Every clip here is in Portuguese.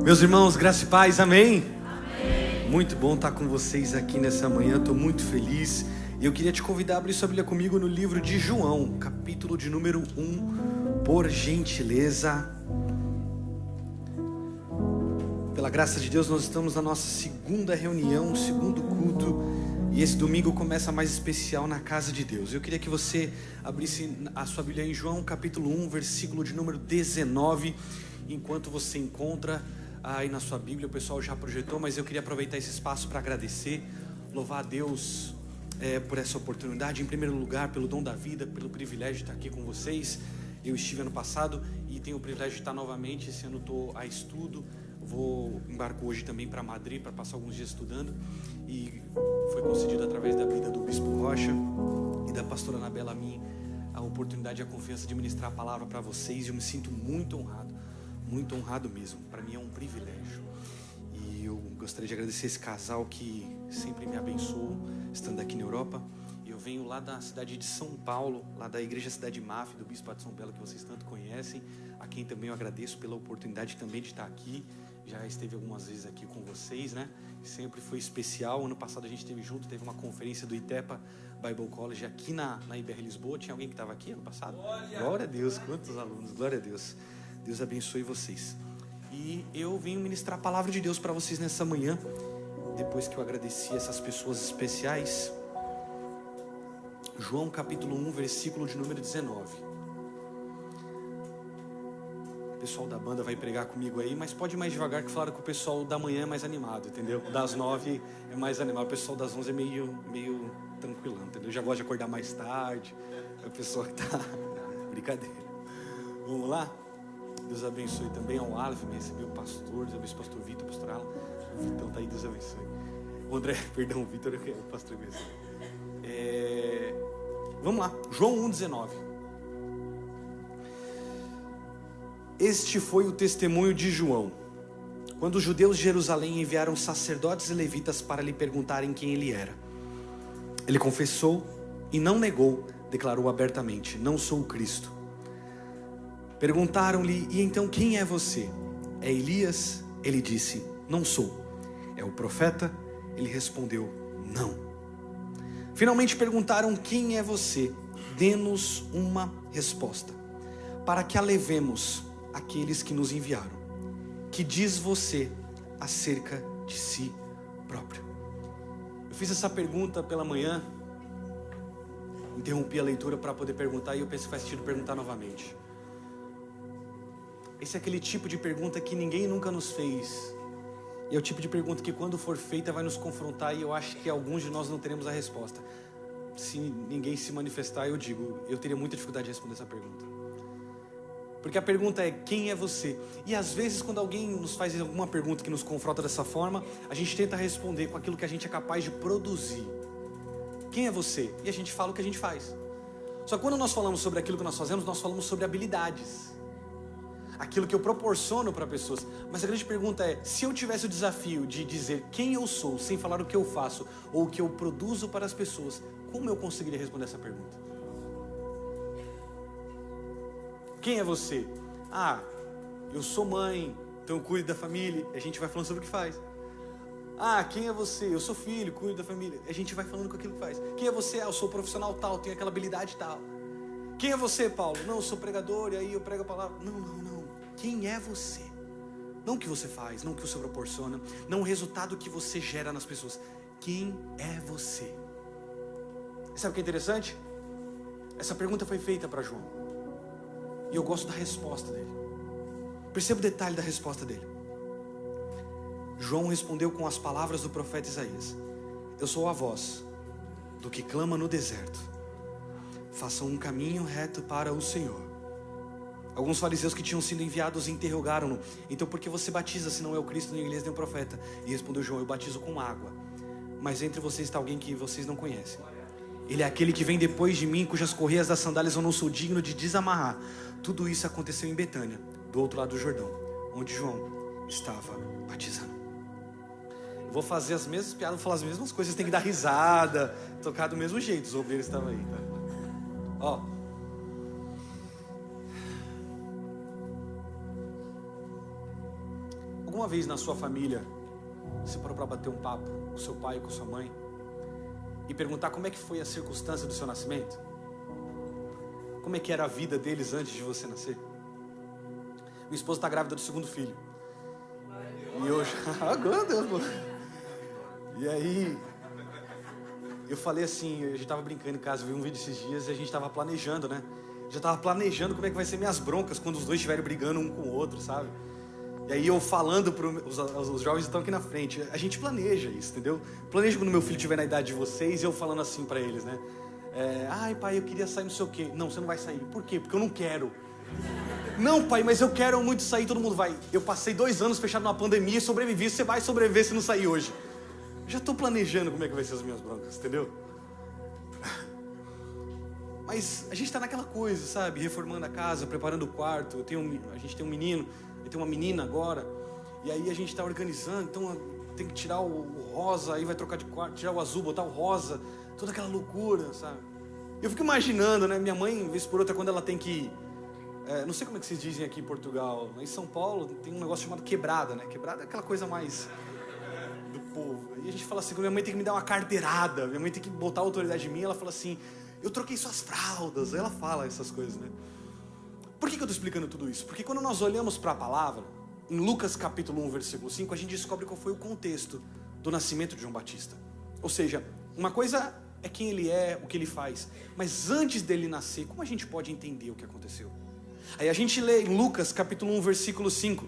Meus irmãos, graça e paz, amém? Amém. Muito bom estar com vocês aqui nessa manhã, estou muito feliz. E eu queria te convidar a abrir sua Bíblia comigo no livro de João, capítulo de número 1, por gentileza. Pela graça de Deus, nós estamos na nossa segunda reunião, segundo culto. E esse domingo começa mais especial na casa de Deus. Eu queria que você abrisse a sua Bíblia em João, capítulo 1, versículo de número 19. Enquanto você encontra aí na sua Bíblia, o pessoal já projetou, mas eu queria aproveitar esse espaço para agradecer, louvar a Deus por essa oportunidade. Em primeiro lugar, pelo dom da vida, pelo privilégio de estar aqui com vocês. Eu estive ano passado e tenho o privilégio de estar novamente. Esse ano estou a estudo. Embarco hoje também para Madrid para passar alguns dias estudando, e foi concedido através da vida do Bispo Rocha e da pastora Anabela a mim a oportunidade e a confiança de ministrar a palavra para vocês. Eu me sinto muito honrado mesmo. Para mim é um privilégio, e eu gostaria de agradecer esse casal que sempre me abençoou estando aqui na Europa. Eu venho lá da cidade de São Paulo, lá da igreja Cidade Maf, do Bispo de São Belo, que vocês tanto conhecem, a quem também eu agradeço pela oportunidade também de estar aqui. Já esteve algumas vezes aqui com vocês, né? Sempre foi especial. Ano passado a gente esteve junto, teve uma conferência do ITEPA Bible College aqui na IBR Lisboa. Tinha alguém que estava aqui ano passado? Glória a Deus, quantos alunos, glória a Deus. Deus abençoe vocês. E eu vim ministrar a palavra de Deus para vocês nessa manhã, depois que eu agradeci essas pessoas especiais. João capítulo 1, versículo de número 19. O pessoal da banda vai pregar comigo aí, mas pode ir mais devagar, que falaram que o pessoal da manhã é mais animado, entendeu? Das 9 é mais animado, o pessoal das 11 é meio tranquilão, entendeu? Eu já gosto de acordar mais tarde, é o pessoal que tá... Brincadeira. Vamos lá? Deus abençoe também ao Aleph, me recebeu o pastor, Deus abençoe o pastor Vitor, o pastor Alan. Então tá aí, Deus abençoe. O André, perdão, o Vitor, o pastor mesmo. Vamos lá, João 1,19. Este foi o testemunho de João, quando os judeus de Jerusalém enviaram sacerdotes e levitas para lhe perguntarem quem ele era. Ele confessou e não negou, declarou abertamente: não sou o Cristo. Perguntaram-lhe: e então quem é você? É Elias? Ele disse: não sou. É o profeta? Ele respondeu: não. Finalmente perguntaram: quem é você? Dê-nos uma resposta, para que a levemos àqueles que nos enviaram. Que diz você acerca de si próprio? Eu fiz essa pergunta pela manhã, interrompi a leitura para poder perguntar, e eu pensei que faz sentido perguntar novamente. Esse é aquele tipo de pergunta que ninguém nunca nos fez, e é o tipo de pergunta que quando for feita vai nos confrontar, e eu acho que alguns de nós não teremos a resposta. Se ninguém se manifestar, eu teria muita dificuldade de responder essa pergunta. Porque a pergunta é: quem é você? E às vezes quando alguém nos faz alguma pergunta que nos confronta dessa forma, a gente tenta responder com aquilo que a gente é capaz de produzir. Quem é você? E a gente fala o que a gente faz. Só que quando nós falamos sobre aquilo que nós fazemos, nós falamos sobre habilidades, aquilo que eu proporciono para pessoas. Mas a grande pergunta é: se eu tivesse o desafio de dizer quem eu sou, sem falar o que eu faço ou o que eu produzo para as pessoas, como eu conseguiria responder essa pergunta? Quem é você? Eu sou mãe, então eu cuido da família. A gente vai falando sobre o que faz. Quem é você? Eu sou filho, cuido da família. A gente vai falando com aquilo que faz. Quem é você? Eu sou profissional tal, tenho aquela habilidade tal. Quem é você, Paulo? Não, eu sou pregador e aí eu prego a palavra. Não. Quem é você? Não o que você faz, não o que você proporciona, não o resultado que você gera nas pessoas. Quem é você? Sabe o que é interessante? Essa pergunta foi feita para João. E eu gosto da resposta dele. Perceba o detalhe da resposta dele. João respondeu com as palavras do profeta Isaías: eu sou a voz do que clama no deserto, façam um caminho reto para o Senhor. Alguns fariseus que tinham sido enviados interrogaram-no: então por que você batiza se não é o Cristo, nem Elias, nem o profeta? E respondeu João: eu batizo com água, mas entre vocês está alguém que vocês não conhecem. Ele é aquele que vem depois de mim, cujas correias das sandálias eu não sou digno de desamarrar. Tudo isso aconteceu em Betânia, do outro lado do Jordão, onde João estava batizando. Eu vou fazer as mesmas piadas, vou falar as mesmas coisas, vocês têm que dar risada, tocar do mesmo jeito. Os obreiros estavam aí, tá? Alguma vez na sua família, você parou para bater um papo com seu pai, com sua mãe, e perguntar como é que foi a circunstância do seu nascimento? Como é que era a vida deles antes de você nascer? Minha esposa está grávida do segundo filho. E eu já... Meu Deus, mano. E aí, eu falei assim, a gente estava brincando em casa, eu vi um vídeo esses dias e a gente estava planejando, né? Já estava planejando como é que vai ser minhas broncas quando os dois estiverem brigando um com o outro, sabe? E aí eu falando para os jovens estão aqui na frente, a gente planeja isso, entendeu? Planeja quando meu filho estiver na idade de vocês e eu falando assim para eles, né? Ai pai, eu queria sair não sei o quê. Não, você não vai sair. Por quê? Porque eu não quero. Não pai, mas eu quero muito sair, todo mundo vai. Eu passei 2 anos fechado numa pandemia e sobrevivi, você vai sobreviver se não sair hoje. Já estou planejando como é que vai ser as minhas broncas, entendeu? Mas a gente está naquela coisa, sabe? Reformando a casa, preparando o quarto. A gente tem um menino, eu tenho uma menina agora. E aí a gente está organizando, então tem que tirar o rosa, aí vai trocar de quarto, tirar o azul, botar o rosa, toda aquela loucura, sabe? Eu fico imaginando, né? Minha mãe, vez por outra, quando ela tem que... não sei como é que vocês dizem aqui em Portugal, mas em São Paulo tem um negócio chamado quebrada, né? Quebrada é aquela coisa mais do povo. E a gente fala assim, minha mãe tem que me dar uma carteirada, minha mãe tem que botar a autoridade em mim, ela fala assim, eu troquei suas fraldas, ela fala essas coisas, né? Por que eu estou explicando tudo isso? Porque quando nós olhamos para a palavra, em Lucas capítulo 1, versículo 5, a gente descobre qual foi o contexto do nascimento de João Batista. Ou seja, uma coisa é quem ele é, o que ele faz, mas antes dele nascer, como a gente pode entender o que aconteceu? Aí a gente lê em Lucas capítulo 1, versículo 5.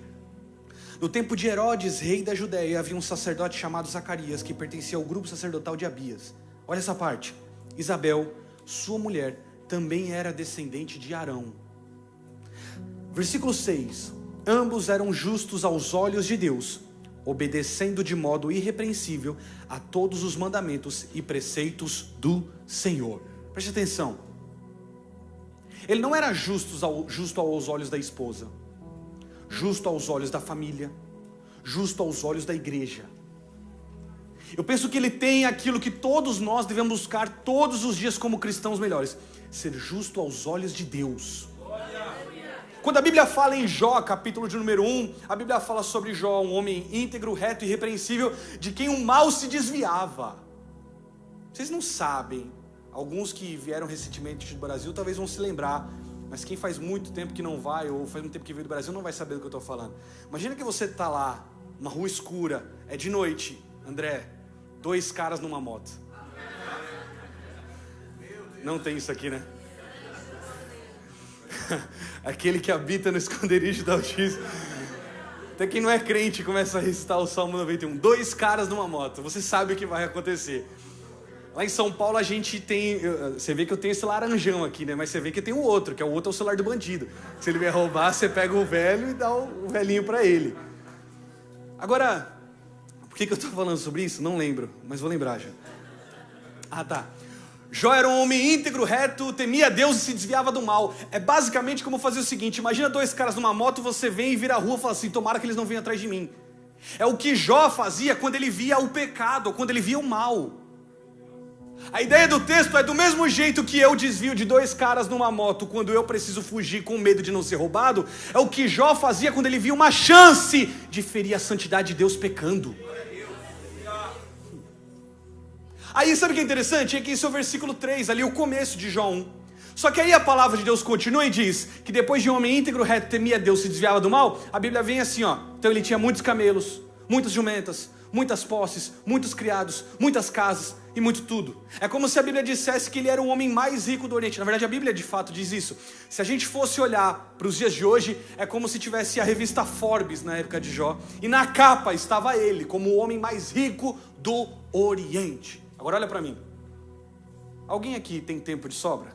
No tempo de Herodes, rei da Judéia, havia um sacerdote chamado Zacarias, que pertencia ao grupo sacerdotal de Abias. Olha essa parte. Isabel, sua mulher, também era descendente de Arão. Versículo 6. Ambos eram justos aos olhos de Deus, obedecendo de modo irrepreensível a todos os mandamentos e preceitos do Senhor. Preste atenção. Ele não era justo aos olhos da esposa, justo aos olhos da família, justo aos olhos da igreja. Eu penso que ele tem aquilo que todos nós devemos buscar todos os dias como cristãos melhores: ser justo aos olhos de Deus. Quando a Bíblia fala em Jó, capítulo de número 1, a Bíblia fala sobre Jó, um homem íntegro, reto e irrepreensível, de quem o mal se desviava. Vocês não sabem, alguns que vieram recentemente do Brasil talvez vão se lembrar, mas quem faz muito tempo que não vai, ou faz muito tempo que veio do Brasil, não vai saber do que eu estou falando. Imagina que você está lá, uma rua escura, é de noite, André, 2 caras numa moto. Não tem isso aqui, né? Aquele que habita no esconderijo do Altíssimo. Até quem não é crente começa a recitar o Salmo 91. 2 caras numa moto, você sabe o que vai acontecer. Lá em São Paulo a gente tem... Você vê que eu tenho esse laranjão aqui, né? Mas você vê que tem o outro, que é o celular do bandido. Se ele vier roubar, você pega o velho e dá o velhinho pra ele. Agora, por que eu tô falando sobre isso? Não lembro, mas vou lembrar já. Ah, tá. Jó era um homem íntegro, reto, temia Deus e se desviava do mal. É basicamente como fazer o seguinte: imagina 2 caras numa moto, você vem e vira a rua e fala assim, tomara que eles não venham atrás de mim. É o que Jó fazia quando ele via o pecado, ou quando ele via o mal. A ideia do texto é do mesmo jeito que eu desvio de 2 caras numa moto quando eu preciso fugir com medo de não ser roubado, é o que Jó fazia quando ele via uma chance de ferir a santidade de Deus pecando. Aí sabe o que é interessante? É que esse é o versículo 3, ali o começo de Jó 1. Só que aí a palavra de Deus continua e diz que depois de um homem íntegro, reto, temia Deus, se desviava do mal, a Bíblia vem assim, ó. Então ele tinha muitos camelos, muitas jumentas, muitas posses, muitos criados, muitas casas e muito tudo. É como se a Bíblia dissesse que ele era o homem mais rico do Oriente. Na verdade a Bíblia de fato diz isso. Se a gente fosse olhar para os dias de hoje, é como se tivesse a revista Forbes na época de Jó, e na capa estava ele como o homem mais rico do Oriente. Agora olha para mim. Alguém aqui tem tempo de sobra?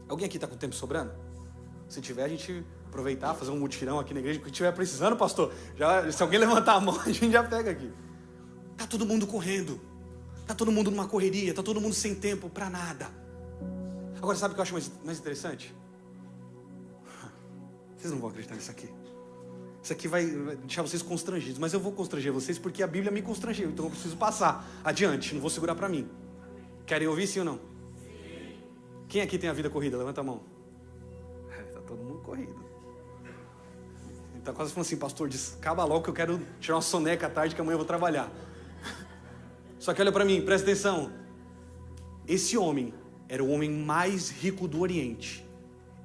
Alguém aqui está com tempo sobrando? Se tiver, a gente aproveitar, fazer um mutirão aqui na igreja. O que estiver precisando, pastor, se alguém levantar a mão, a gente já pega aqui. Está todo mundo correndo. Está todo mundo numa correria. Está todo mundo sem tempo para nada. Agora sabe o que eu acho mais interessante? Vocês não vão acreditar nisso aqui. Isso aqui vai deixar vocês constrangidos, mas eu vou constranger vocês porque a Bíblia me constrangeu, então eu preciso passar adiante, não vou segurar para mim. Querem ouvir sim ou não? Sim. Quem aqui tem a vida corrida? Levanta a mão. Tá todo mundo corrido. Tá quase falando assim, pastor, acaba logo que eu quero tirar uma soneca à tarde que amanhã eu vou trabalhar. Só que olha para mim, presta atenção. Esse homem era o homem mais rico do Oriente.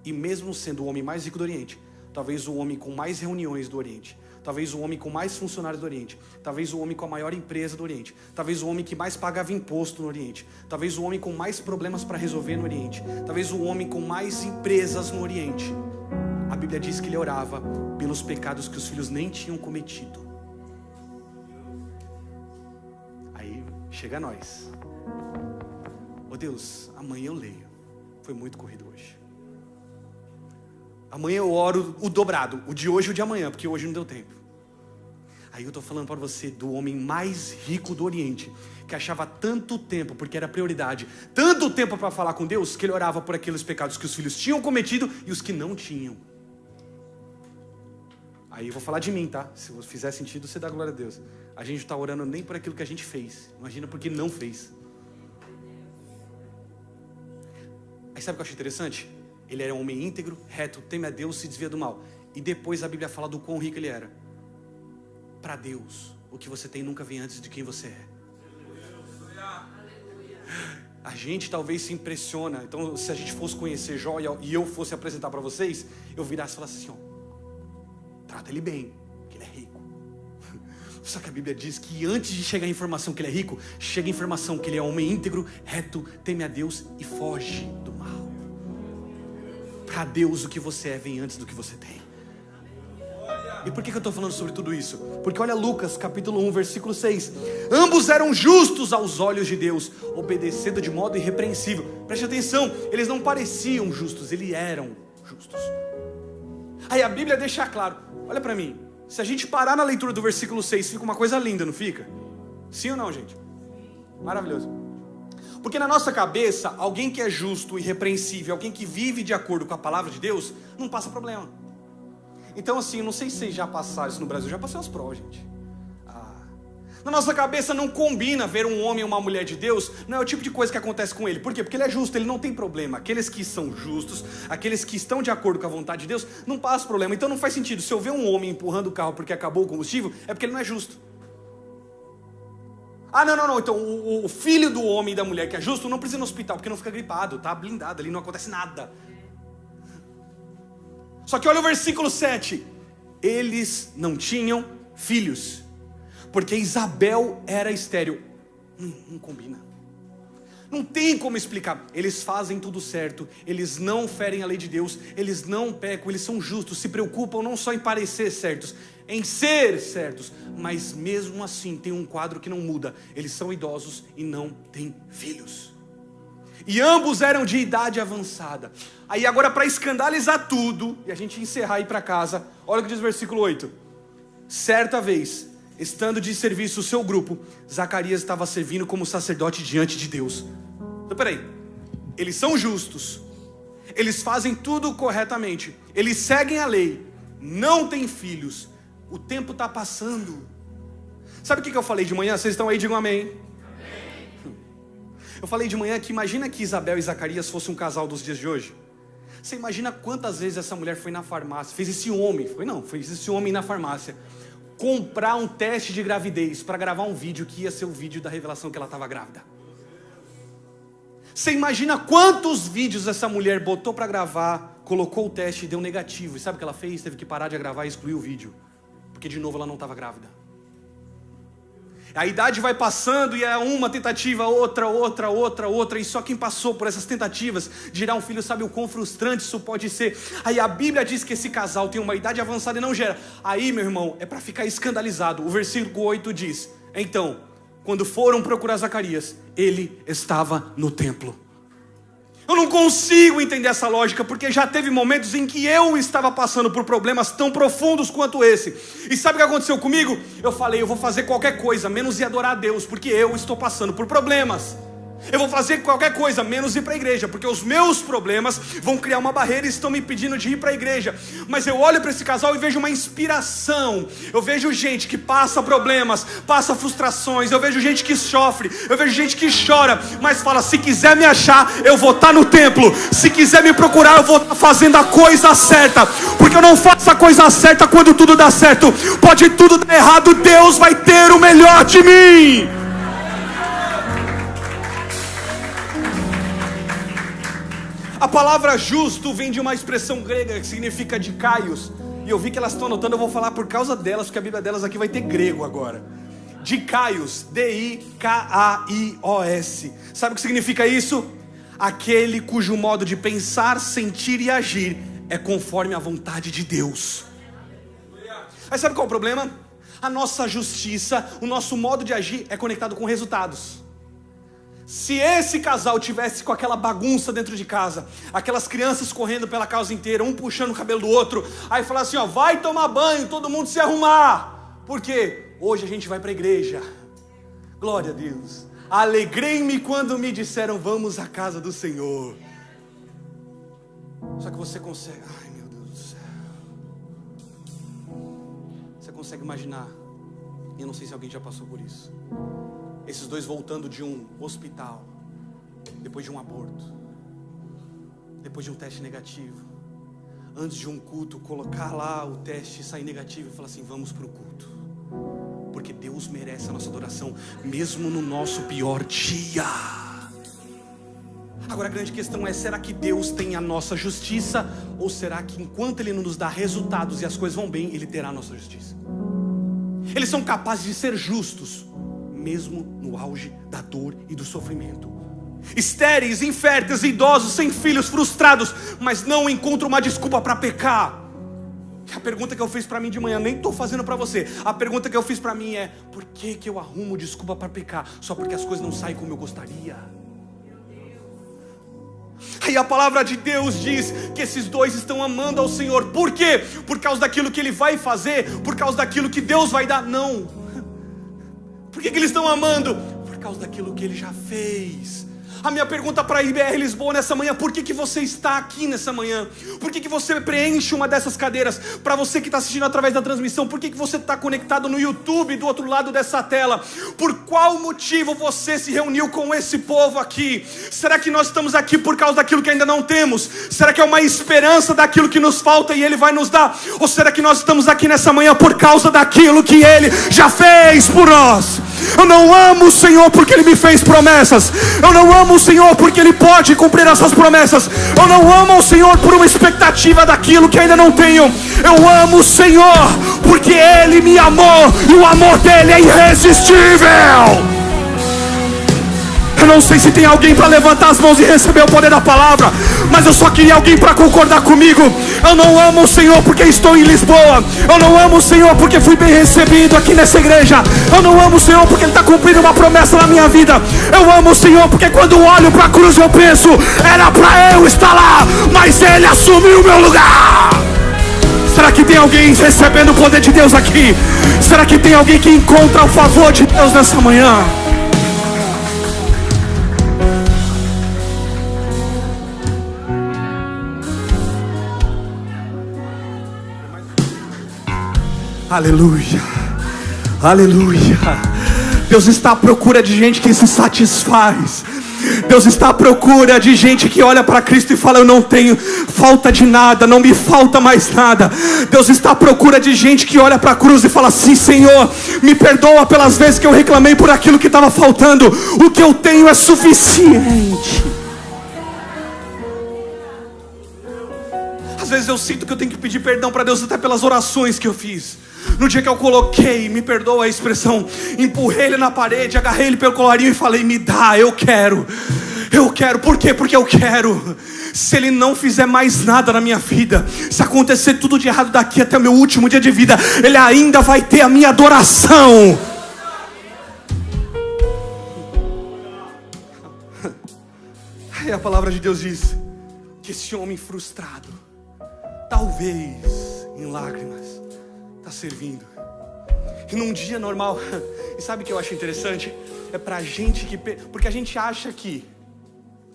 E mesmo sendo o homem mais rico do Oriente, talvez o homem com mais reuniões do Oriente, talvez o homem com mais funcionários do Oriente, talvez o homem com a maior empresa do Oriente, talvez o homem que mais pagava imposto no Oriente, talvez o homem com mais problemas para resolver no Oriente, talvez o homem com mais empresas no Oriente. A Bíblia diz que ele orava pelos pecados que os filhos nem tinham cometido. Aí chega a nós. Ô Deus, amanhã eu leio. Foi muito corrido hoje. Amanhã eu oro o dobrado, o de hoje e o de amanhã, porque hoje não deu tempo. Aí eu estou falando para você do homem mais rico do Oriente, que achava tanto tempo, porque era prioridade, tanto tempo para falar com Deus, que ele orava por aqueles pecados que os filhos tinham cometido e os que não tinham. Aí eu vou falar de mim, tá? Se fizer sentido, você dá glória a Deus. A gente não está orando nem por aquilo que a gente fez, imagina por que não fez. Aí sabe o que eu acho interessante? Ele era um homem íntegro, reto, teme a Deus, se desvia do mal. E depois a Bíblia fala do quão rico ele era. Para Deus, o que você tem nunca vem antes de quem você é. A gente talvez se impressiona. Então, se a gente fosse conhecer Jó e eu fosse apresentar para vocês, eu virasse e falasse assim, ó, trata ele bem, que ele é rico. Só que a Bíblia diz que antes de chegar a informação que ele é rico, chega a informação que ele é homem íntegro, reto, teme a Deus e foge do mal. Para Deus o que você é vem antes do que você tem. E por que eu estou falando sobre tudo isso? Porque olha Lucas capítulo 1 versículo 6. Ambos eram justos aos olhos de Deus, obedecendo de modo irrepreensível. Preste atenção, eles não pareciam justos, eles eram justos. Aí a Bíblia deixa claro, olha para mim, se a gente parar na leitura do versículo 6, fica uma coisa linda, não fica? Sim ou não, gente? Maravilhoso. Porque na nossa cabeça, alguém que é justo, irrepreensível, alguém que vive de acordo com a palavra de Deus, não passa problema. Então assim, não sei se vocês já passaram isso no Brasil, eu já passei umas provas, gente. Na nossa cabeça não combina ver um homem e uma mulher de Deus, não é o tipo de coisa que acontece com ele. Por quê? Porque ele é justo, ele não tem problema. Aqueles que são justos, aqueles que estão de acordo com a vontade de Deus, não passa problema. Então não faz sentido, se eu ver um homem empurrando o carro porque acabou o combustível, é porque ele não é justo. Não, então o filho do homem e da mulher que é justo não precisa ir no hospital, porque não fica gripado, tá blindado ali, não acontece nada. Só que olha o versículo 7, eles não tinham filhos, porque Isabel era estéril. Não combina, não tem como explicar. Eles fazem tudo certo, eles não ferem a lei de Deus, eles não pecam, eles são justos, se preocupam não só em parecer certos, em ser certos, mas mesmo assim tem um quadro que não muda, eles são idosos e não têm filhos. E ambos eram de idade avançada. Aí agora, para escandalizar tudo e a gente encerrar e ir para casa, olha o que diz o versículo 8. Certa vez, estando de serviço o seu grupo, Zacarias estava servindo como sacerdote diante de Deus. Então peraí, eles são justos, eles fazem tudo corretamente, eles seguem a lei, não têm filhos, o tempo está passando. Sabe o que eu falei de manhã? Vocês estão aí, digam amém. Eu falei de manhã que imagina que Isabel e Zacarias fossem um casal dos dias de hoje. Você imagina quantas vezes essa mulher foi na farmácia, fez esse homem na farmácia comprar um teste de gravidez para gravar um vídeo que ia ser o vídeo da revelação que ela estava grávida. Você imagina quantos vídeos essa mulher botou para gravar, colocou o teste e deu negativo. E sabe o que ela fez? Teve que parar de gravar e excluir o vídeo, porque de novo ela não estava grávida. A idade vai passando e é uma tentativa, outra, e só quem passou por essas tentativas de gerar um filho sabe o quão frustrante isso pode ser. Aí a Bíblia diz que esse casal tem uma idade avançada e não gera. Aí, meu irmão, é para ficar escandalizado. O versículo 8 diz: então, quando foram procurar Zacarias, ele estava no templo. Eu não consigo entender essa lógica, porque já teve momentos em que eu estava passando por problemas tão profundos quanto esse. E sabe o que aconteceu comigo? Eu falei, eu vou fazer qualquer coisa, menos ir adorar a Deus, porque eu estou passando por problemas. Eu vou fazer qualquer coisa, menos ir para a igreja, porque os meus problemas vão criar uma barreira e estão me impedindo de ir para a igreja. Mas eu olho para esse casal e vejo uma inspiração. Eu vejo gente que passa problemas, passa frustrações. Eu vejo gente que sofre, eu vejo gente que chora, mas fala: se quiser me achar, eu vou estar no templo. Se quiser me procurar, eu vou estar fazendo a coisa certa. Porque eu não faço a coisa certa quando tudo dá certo. Pode tudo dar errado, Deus vai ter o melhor de mim. A palavra justo vem de uma expressão grega que significa dikaios. E eu vi que elas estão anotando, eu vou falar por causa delas, porque a Bíblia delas aqui vai ter grego agora. Dikaios, D-I-K-A-I-O-S. Sabe o que significa isso? Aquele cujo modo de pensar, sentir e agir é conforme a vontade de Deus. Aí sabe qual é o problema? A nossa justiça, o nosso modo de agir é conectado com resultados. Se esse casal tivesse com aquela bagunça dentro de casa, aquelas crianças correndo pela casa inteira, um puxando o cabelo do outro, aí falar assim, ó, vai tomar banho, todo mundo se arrumar. Por quê? Hoje a gente vai para a igreja. Glória a Deus. Alegrei-me quando me disseram, vamos à casa do Senhor. Só que você consegue, ai meu Deus do céu. Você consegue imaginar, e eu não sei se alguém já passou por isso, esses dois voltando de um hospital, depois de um aborto, depois de um teste negativo, antes de um culto, colocar lá o teste e sair negativo e falar assim, vamos para o culto, porque Deus merece a nossa adoração, mesmo no nosso pior dia. Agora a grande questão é, será que Deus tem a nossa justiça, ou será que enquanto Ele não nos dá resultados e as coisas vão bem, Ele terá a nossa justiça? Eles são capazes de ser justos, mesmo no auge da dor e do sofrimento. Estéreis, inférteis, idosos, sem filhos, frustrados, mas não encontram uma desculpa para pecar. A pergunta que eu fiz para mim de manhã, nem estou fazendo para você. A pergunta que eu fiz para mim é, por que eu arrumo desculpa para pecar? Só porque as coisas não saem como eu gostaria. Aí a palavra de Deus diz que esses dois estão amando ao Senhor. Por quê? Por causa daquilo que Ele vai fazer? Por causa daquilo que Deus vai dar? Não. Por que eles estão amando? Por causa daquilo que Ele já fez. A minha pergunta para a IBR Lisboa nessa manhã, por que você está aqui nessa manhã? Por que você preenche uma dessas cadeiras? Para você que está assistindo através da transmissão, por que você está conectado no YouTube do outro lado dessa tela? Por qual motivo você se reuniu com esse povo aqui? Será que nós estamos aqui por causa daquilo que ainda não temos? Será que é uma esperança daquilo que nos falta e Ele vai nos dar? Ou será que nós estamos aqui nessa manhã por causa daquilo que Ele já fez por nós? Eu não amo o Senhor porque Ele me fez promessas. Eu não amo o Senhor porque Ele pode cumprir essas promessas. Eu não amo o Senhor por uma expectativa daquilo que ainda não tenho. Eu amo o Senhor porque Ele me amou e o amor dEle é irresistível. Eu não sei se tem alguém para levantar as mãos e receber o poder da palavra, mas eu só queria alguém para concordar comigo. Eu não amo o Senhor porque estou em Lisboa. Eu não amo o Senhor porque fui bem recebido aqui nessa igreja. Eu não amo o Senhor porque Ele está cumprindo uma promessa na minha vida. Eu amo o Senhor porque quando olho para a cruz eu penso, era para eu estar lá, mas Ele assumiu o meu lugar. Será que tem alguém recebendo o poder de Deus aqui? Será que tem alguém que encontra o favor de Deus nessa manhã? Aleluia, aleluia. Deus está à procura de gente que se satisfaz. Deus está à procura de gente que olha para Cristo e fala, eu não tenho falta de nada, não me falta mais nada. Deus está à procura de gente que olha para a cruz e fala, sim Senhor, me perdoa pelas vezes que eu reclamei por aquilo que estava faltando. O que eu tenho é suficiente. Às vezes eu sinto que eu tenho que pedir perdão para Deus até pelas orações que eu fiz. No dia que eu coloquei, me perdoa a expressão, empurrei ele na parede, agarrei ele pelo colarinho e falei, me dá, eu quero. Por quê? Porque eu quero. Se Ele não fizer mais nada na minha vida, se acontecer tudo de errado daqui até o meu último dia de vida, Ele ainda vai ter a minha adoração. Aí a palavra de Deus diz que esse homem frustrado, talvez em lágrimas, está servindo. que num dia normal, e sabe o que eu acho interessante? É pra gente porque a gente acha que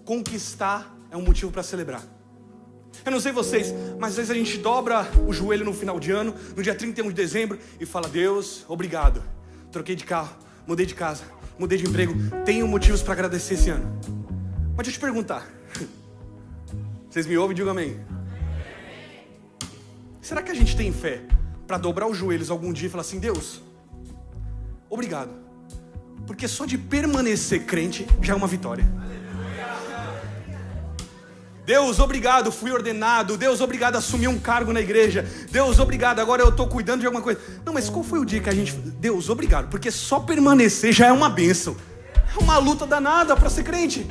conquistar é um motivo para celebrar. Eu não sei vocês, mas às vezes a gente dobra o joelho no final de ano, no dia 31 de dezembro, e fala: Deus, obrigado, troquei de carro, mudei de casa, mudei de emprego, tenho motivos para agradecer esse ano. Mas deixa eu te perguntar, vocês me ouvem? Digam amém. Será que a gente tem fé para dobrar os joelhos algum dia e falar assim: Deus, obrigado, porque só de permanecer crente já é uma vitória. Deus, obrigado, fui ordenado. Deus, obrigado, assumi um cargo na igreja. Deus, obrigado, agora eu estou cuidando de alguma coisa. Não, mas qual foi o dia que a gente... Deus, obrigado, porque só permanecer já é uma bênção. É uma luta danada para ser crente.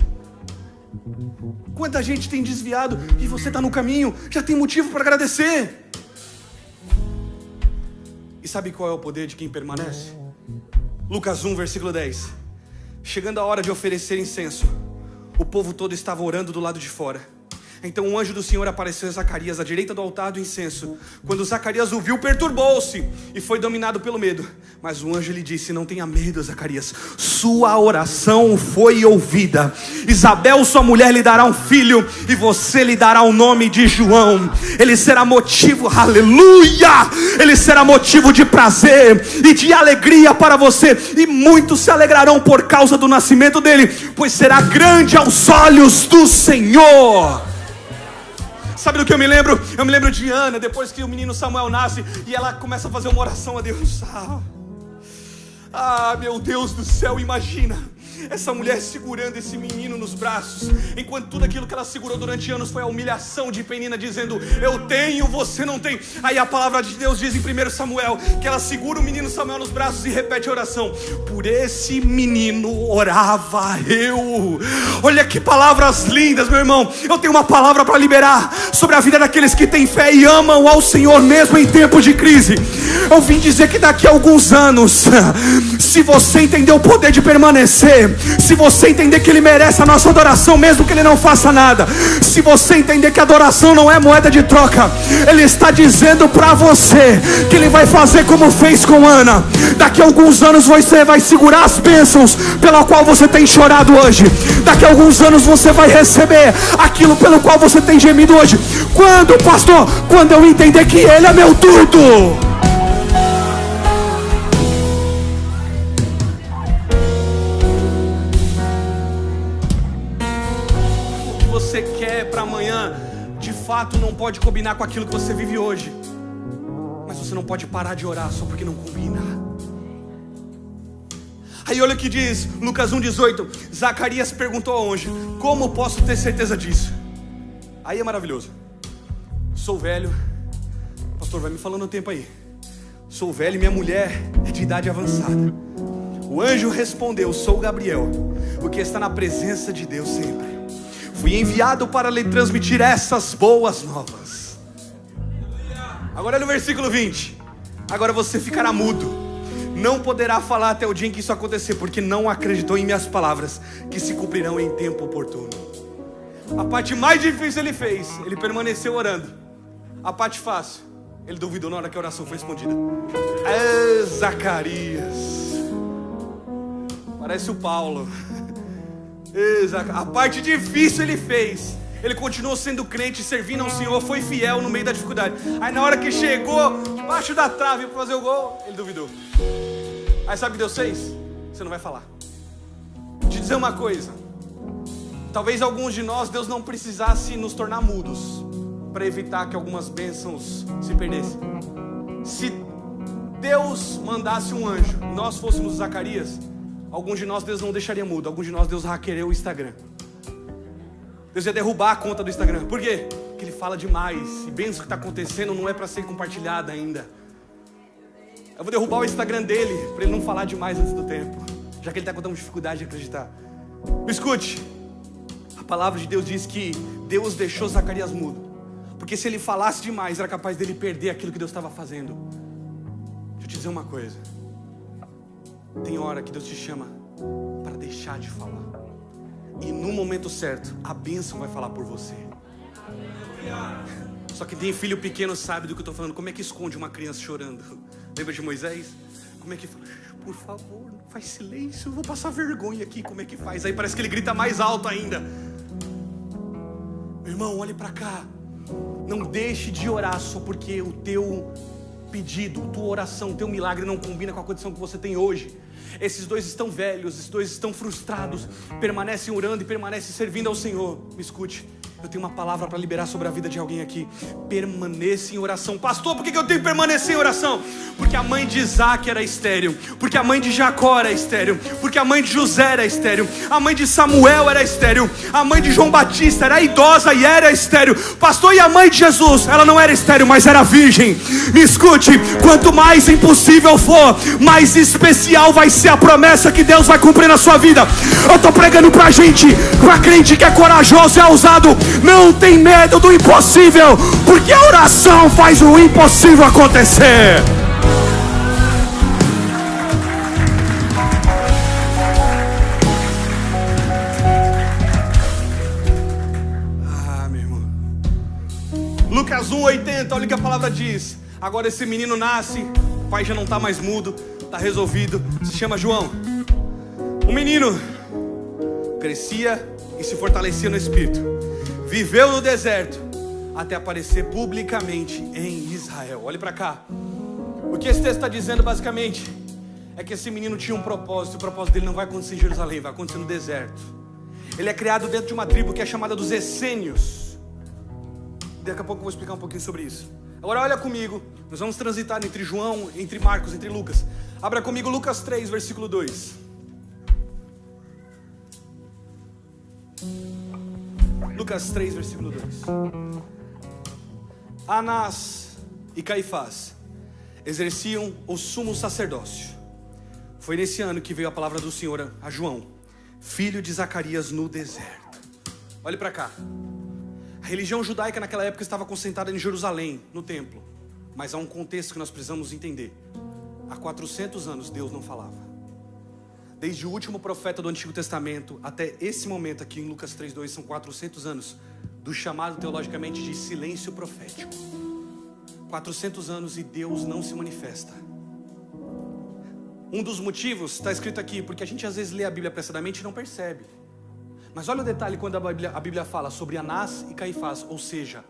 Quanta gente tem desviado e você está no caminho, já tem motivo para agradecer. E sabe qual é o poder de quem permanece? Lucas 1, versículo 10. Chegando a hora de oferecer incenso, o povo todo estava orando do lado de fora. Então um anjo do Senhor apareceu a Zacarias à direita do altar do incenso. Quando Zacarias o viu, perturbou-se e foi dominado pelo medo. Mas o anjo lhe disse: não tenha medo, Zacarias, sua oração foi ouvida. Isabel, sua mulher, lhe dará um filho, e você lhe dará o nome de João. Ele será motivo, aleluia, ele será motivo de prazer e de alegria para você, e muitos se alegrarão por causa do nascimento dele, pois será grande aos olhos do Senhor. Sabe do que eu me lembro? Eu me lembro de Ana, depois que o menino Samuel nasce, e ela começa a fazer uma oração a Deus. Meu Deus do céu, imagina essa mulher segurando esse menino nos braços, enquanto tudo aquilo que ela segurou durante anos foi a humilhação de Penina, dizendo: eu tenho, você não tem. Aí a palavra de Deus diz em 1 Samuel que ela segura o menino Samuel nos braços e repete a oração: por esse menino orava eu. Olha que palavras lindas, meu irmão. Eu tenho uma palavra para liberar sobre a vida daqueles que têm fé e amam ao Senhor mesmo em tempos de crise. Eu vim dizer que daqui a alguns anos, se você entender o poder de permanecer, se você entender que Ele merece a nossa adoração mesmo que Ele não faça nada, se você entender que a adoração não é moeda de troca, Ele está dizendo para você que Ele vai fazer como fez com Ana. Daqui a alguns anos você vai segurar as bênçãos pela qual você tem chorado hoje. Daqui a alguns anos você vai receber aquilo pelo qual você tem gemido hoje. Quando, pastor? Quando eu entender que Ele é meu tudo. Você quer para amanhã, de fato não pode combinar com aquilo que você vive hoje. Mas você não pode parar de orar só porque não combina. Aí olha o que diz Lucas 1,18. Zacarias perguntou ao anjo: como posso ter certeza disso? Aí é maravilhoso. Sou velho. Pastor, vai me falando o tempo aí. Sou velho e minha mulher é de idade avançada. O anjo respondeu: sou Gabriel, o que está na presença de Deus sempre. Fui enviado para lhe transmitir essas boas novas. Agora no versículo 20. Agora você ficará mudo, não poderá falar até o dia em que isso acontecer, porque não acreditou em minhas palavras, que se cumprirão em tempo oportuno. A parte mais difícil ele fez, ele permaneceu orando. A parte fácil, ele duvidou na hora que a oração foi respondida. Zacarias, parece o Paulo. A parte difícil ele fez. Ele continuou sendo crente, servindo ao Senhor, foi fiel no meio da dificuldade. Aí na hora que chegou debaixo da trave para fazer o gol, ele duvidou. Aí sabe o que Deus fez? Você não vai falar. Vou te dizer uma coisa. Talvez alguns de nós, Deus não precisasse nos tornar mudos para evitar que algumas bênçãos se perdessem. Se Deus mandasse um anjo e nós fôssemos Zacarias, alguns de nós Deus não deixaria mudo. Alguns de nós Deus hackearia o Instagram. Deus ia derrubar a conta do Instagram. Por quê? Porque Ele fala demais. E bênção que está acontecendo não é para ser compartilhada ainda. Eu vou derrubar o Instagram dele para ele não falar demais antes do tempo, já que ele está com tanta dificuldade de acreditar. Me escute. A palavra de Deus diz que Deus deixou Zacarias mudo, porque se ele falasse demais era capaz dele perder aquilo que Deus estava fazendo. Deixa eu te dizer uma coisa. Tem hora que Deus te chama para deixar de falar, e no momento certo a bênção vai falar por você. Só que tem filho pequeno sabe do que eu estou falando. Como é que esconde uma criança chorando? Lembra de Moisés? Como é que fala? Por favor, não faz silêncio, eu vou passar vergonha aqui. Como é que faz? Aí parece que ele grita mais alto ainda. Meu irmão, olhe para cá. Não deixe de orar só porque o teu pedido, tua oração, teu milagre não combina com a condição que você tem hoje. Esses dois estão velhos, esses dois estão frustrados, permanecem orando e permanecem servindo ao Senhor. Me escute, eu tenho uma palavra para liberar sobre a vida de alguém aqui. Permaneça em oração. Pastor, por que eu tenho que permanecer em oração? Porque a mãe de Isaac era estéril, porque a mãe de Jacó era estéril, porque a mãe de José era estéril, a mãe de Samuel era estéril, a mãe de João Batista era idosa e era estéril. Pastor, e a mãe de Jesus? Ela não era estéril, mas era virgem. Me escute, quanto mais impossível for, mais especial vai ser a promessa que Deus vai cumprir na sua vida. Eu estou pregando pra gente, pra crente que é corajoso e é ousado. Não tem medo do impossível, porque a oração faz o impossível acontecer. Meu irmão. Lucas 1:80, olha o que a palavra diz. Agora esse menino nasce, o pai já não está mais mudo, está resolvido, se chama João. O menino crescia e se fortalecia no espírito. Viveu no deserto até aparecer publicamente em Israel. Olhe para cá. O que esse texto está dizendo basicamente é que esse menino tinha um propósito. O propósito dele não vai acontecer em Jerusalém, vai acontecer no deserto. Ele é criado dentro de uma tribo que é chamada dos essênios. Daqui a pouco eu vou explicar um pouquinho sobre isso. Agora olha comigo, nós vamos transitar entre João, entre Marcos, entre Lucas. Abra comigo Lucas 3, versículo 2. Lucas 3, versículo 2. Anás e Caifás exerciam o sumo sacerdócio. Foi nesse ano que veio a palavra do Senhor a João, filho de Zacarias, no deserto. Olhe para cá. A religião judaica naquela época estava concentrada em Jerusalém, no templo. Mas há um contexto que nós precisamos entender. Há 400 anos Deus não falava. Desde o último profeta do Antigo Testamento até esse momento aqui em Lucas 3:2 são 400 anos do chamado teologicamente de silêncio profético. 400 anos e Deus não se manifesta. Um dos motivos está escrito aqui, porque a gente às vezes lê a Bíblia apressadamente e não percebe. Mas olha o detalhe quando a Bíblia fala sobre Anás e Caifás, ou seja,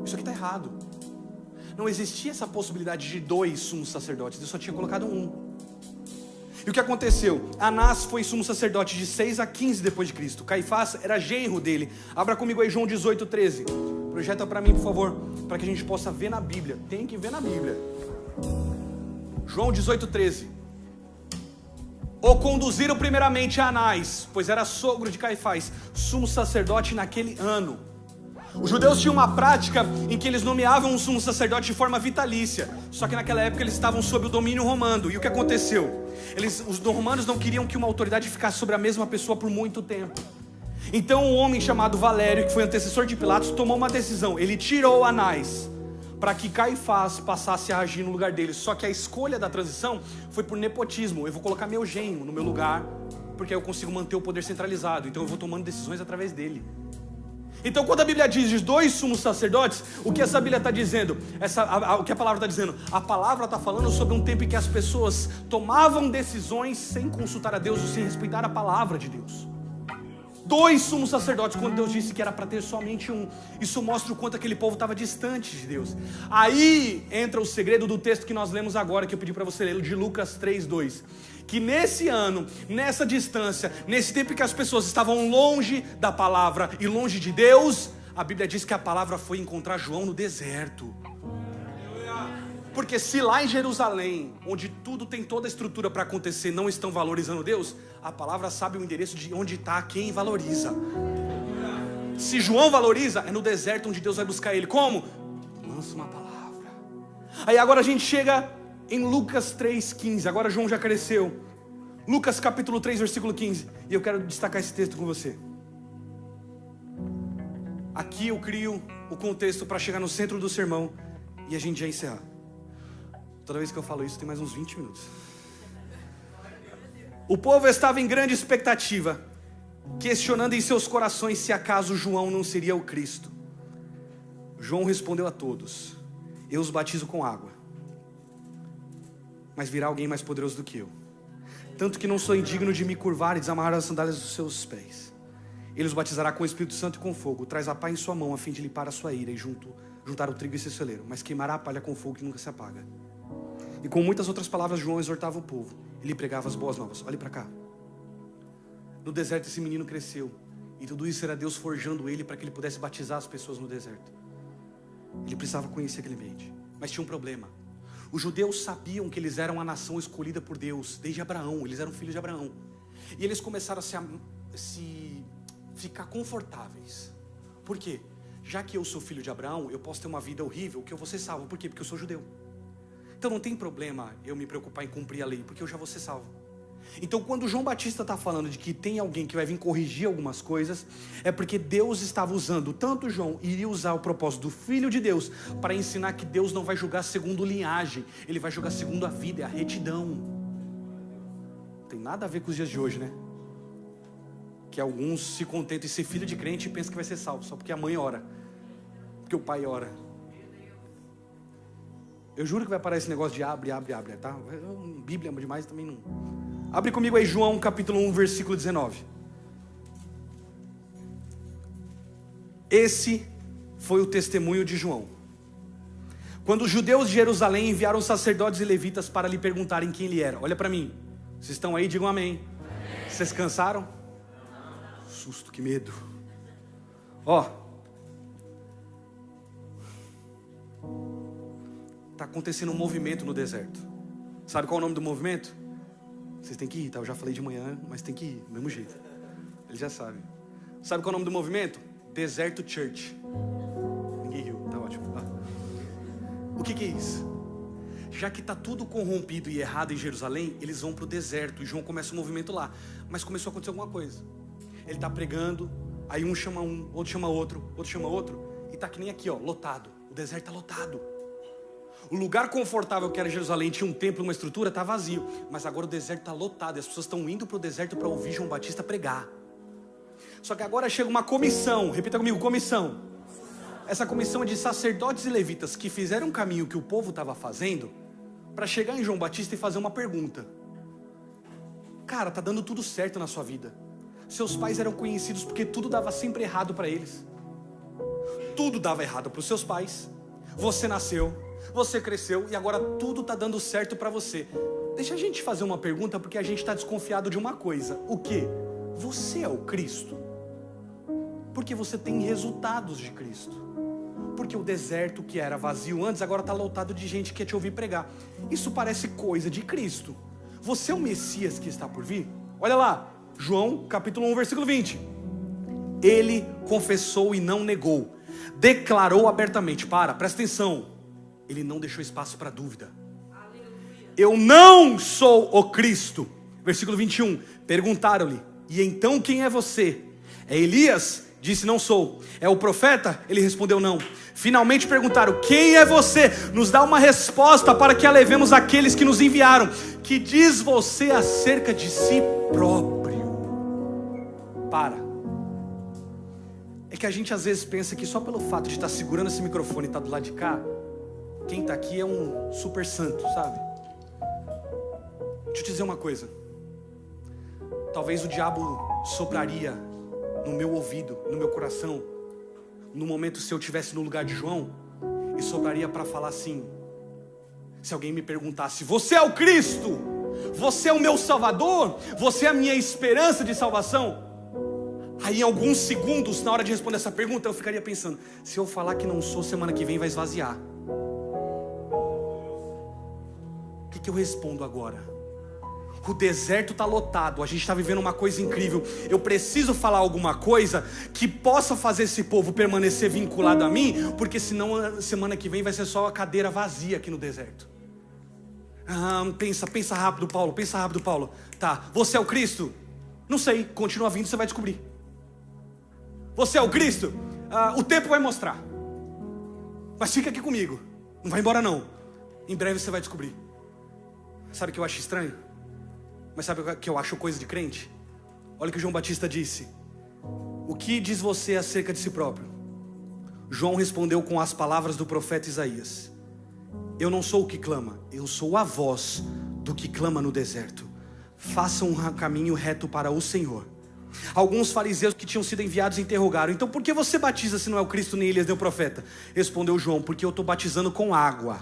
isso aqui está errado. Não existia essa possibilidade de 2 sumos sacerdotes, Deus só tinha colocado um. E o que aconteceu? Anás foi sumo sacerdote de 6 a 15 depois de Cristo. Caifás era genro dele. Abra comigo aí João 18:13. Projeta para mim, por favor, para que a gente possa ver na Bíblia. Tem que ver na Bíblia. João 18:13. O conduziram primeiramente a Anás, pois era sogro de Caifás, sumo sacerdote naquele ano. Os judeus tinham uma prática em que eles nomeavam um sumo sacerdote de forma vitalícia. Só que naquela época eles estavam sob o domínio romano. E o que aconteceu? Os romanos não queriam que uma autoridade ficasse sobre a mesma pessoa por muito tempo. Então um homem chamado Valério, que foi antecessor de Pilatos, tomou uma decisão. Ele tirou Anás para que Caifás passasse a agir no lugar dele. Só que a escolha da transição foi por nepotismo. Eu vou colocar meu genro no meu lugar, porque aí eu consigo manter o poder centralizado. Então eu vou tomando decisões através dele. Então quando a Bíblia diz 2 sumos sacerdotes, o que essa Bíblia está dizendo? O que a palavra está dizendo? A palavra está falando sobre um tempo em que as pessoas tomavam decisões sem consultar a Deus ou sem respeitar a palavra de Deus. 2 sumos sacerdotes, quando Deus disse que era para ter somente um. Isso mostra o quanto aquele povo estava distante de Deus. Aí entra o segredo do texto que nós lemos agora, que eu pedi para você ler, de Lucas 3:2. Que nesse ano, nessa distância, nesse tempo em que as pessoas estavam longe da palavra e longe de Deus, a Bíblia diz que a palavra foi encontrar João no deserto. Porque se lá em Jerusalém, onde tudo tem toda a estrutura para acontecer, não estão valorizando Deus, a palavra sabe o endereço de onde está quem valoriza. Se João valoriza, é no deserto onde Deus vai buscar ele. Como? Lança uma palavra. Aí agora a gente chega em Lucas 3:15. Agora João já cresceu. Lucas capítulo 3, versículo 15. E eu quero destacar esse texto com você. Aqui eu crio o contexto para chegar no centro do sermão e a gente já encerrar. Toda vez que eu falo isso tem mais uns 20 minutos. O povo estava em grande expectativa, questionando em seus corações se acaso João não seria o Cristo. João respondeu a todos: eu os batizo com água, mas virá alguém mais poderoso do que eu. Tanto que não sou indigno de me curvar e desamarrar as sandálias dos seus pés. Ele os batizará com o Espírito Santo e com fogo. Traz a pá em sua mão a fim de limpar a sua ira e juntar o trigo em seu celeiro. Mas queimará a palha com fogo que nunca se apaga. E com muitas outras palavras João exortava o povo. Ele pregava as boas novas. Olhe para cá. No deserto esse menino cresceu. E tudo isso era Deus forjando ele para que ele pudesse batizar as pessoas no deserto. Ele precisava conhecer aquele ambiente. Mas tinha um problema. Os judeus sabiam que eles eram a nação escolhida por Deus desde Abraão. Eles eram filhos de Abraão. E eles começaram a ficar confortáveis. Por quê? Já que eu sou filho de Abraão, eu posso ter uma vida horrível que eu vou ser salvo. Por quê? Porque eu sou judeu. Então não tem problema eu me preocupar em cumprir a lei, porque eu já vou ser salvo. Então quando João Batista está falando de que tem alguém que vai vir corrigir algumas coisas, é porque Deus estava usando, tanto João iria usar o propósito do Filho de Deus para ensinar que Deus não vai julgar segundo linhagem, Ele vai julgar segundo a vida, é a retidão. Não tem nada a ver com os dias de hoje, né? Que alguns se contentam em ser filho de crente e pensam que vai ser salvo, só porque a mãe ora, porque o pai ora. Eu juro que vai parar esse negócio de abre, tá? Bíblia demais também não. Abre comigo aí João capítulo 1, versículo 19. Esse foi o testemunho de João. Quando os judeus de Jerusalém enviaram os sacerdotes e levitas para lhe perguntarem quem ele era. Olha para mim. Vocês estão aí? Digam amém. Vocês cansaram? Susto, que medo. Ó. Está acontecendo um movimento no deserto. Sabe qual é o nome do movimento? Vocês têm que ir, tá? Eu já falei de manhã, mas tem que ir, do mesmo jeito. Eles já sabem. Sabe qual é o nome do movimento? Deserto Church. Ninguém riu, tá ótimo. O que é isso? Já que está tudo corrompido e errado em Jerusalém, eles vão para o deserto e João começa o movimento lá. Mas começou a acontecer alguma coisa. Ele está pregando, aí um chama um, outro chama outro, outro chama outro, e está que nem aqui, ó, lotado. O deserto está lotado. O lugar confortável que era Jerusalém, tinha um templo, uma estrutura, está vazio. Mas agora o deserto está lotado e as pessoas estão indo para o deserto para ouvir João Batista pregar. Só que agora chega uma comissão, repita comigo, comissão. Essa comissão é de sacerdotes e levitas que fizeram um caminho que o povo estava fazendo para chegar em João Batista e fazer uma pergunta. Cara, tá dando tudo certo na sua vida. Seus pais eram conhecidos porque tudo dava sempre errado para eles. Tudo dava errado para os seus pais. Você nasceu, você cresceu e agora tudo está dando certo para você. Deixa a gente fazer uma pergunta, porque a gente está desconfiado de uma coisa. O quê? Você é o Cristo? Porque você tem resultados de Cristo. Porque o deserto que era vazio antes, agora está lotado de gente que quer te ouvir pregar. Isso parece coisa de Cristo. Você é o Messias que está por vir? Olha lá, João capítulo 1, versículo 20. Ele confessou e não negou. Declarou abertamente. Presta atenção. Ele não deixou espaço para dúvida. Eu não sou o Cristo. Versículo 21. Perguntaram-lhe: e então quem é você? É Elias? Disse: não sou. É o profeta? Ele respondeu: não. Finalmente perguntaram: quem é você? Nos dá uma resposta para que a levemos àqueles que nos enviaram. Que diz você acerca de si próprio? É que a gente às vezes pensa que só pelo fato de estar segurando esse microfone e estar do lado de cá, quem está aqui é um super santo, sabe? Deixa eu te dizer uma coisa. Talvez o diabo sopraria no meu ouvido, no meu coração, no momento se eu estivesse no lugar de João, e sopraria para falar assim: se alguém me perguntasse, você é o Cristo? Você é o meu Salvador? Você é a minha esperança de salvação? Aí em alguns segundos, na hora de responder essa pergunta, eu ficaria pensando: se eu falar que não sou, semana que vem vai esvaziar. O que eu respondo agora? O deserto está lotado, a gente está vivendo uma coisa incrível. Eu preciso falar alguma coisa que possa fazer esse povo permanecer vinculado a mim, porque senão semana que vem vai ser só a cadeira vazia aqui no deserto. Pensa rápido, Paulo, pensa rápido, Paulo. Tá, você é o Cristo? Não sei, continua vindo, você vai descobrir. Você é o Cristo? O tempo vai mostrar. Mas fica aqui comigo, não vai embora não. Em breve você vai descobrir. Sabe o que eu acho estranho? Mas sabe o que eu acho coisa de crente? Olha o que João Batista disse: o que diz você acerca de si próprio? João respondeu com as palavras do profeta Isaías: eu não sou o que clama, eu sou a voz do que clama no deserto. Façam um caminho reto para o Senhor. Alguns fariseus que tinham sido enviados interrogaram: então por que você batiza se não é o Cristo nem Elias nem o profeta? Respondeu João: porque eu estou batizando com água,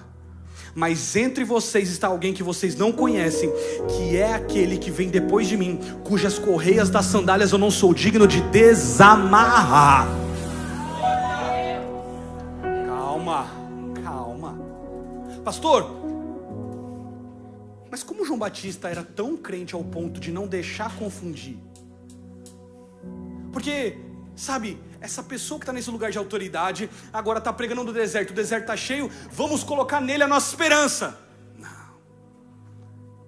mas entre vocês está alguém que vocês não conhecem, que é aquele que vem depois de mim, cujas correias das sandálias eu não sou digno de desamarrar. Calma, pastor, mas como João Batista era tão crente ao ponto de não deixar confundir? Porque, sabe, essa pessoa que está nesse lugar de autoridade, agora está pregando no deserto, o deserto está cheio, vamos colocar nele a nossa esperança. Não,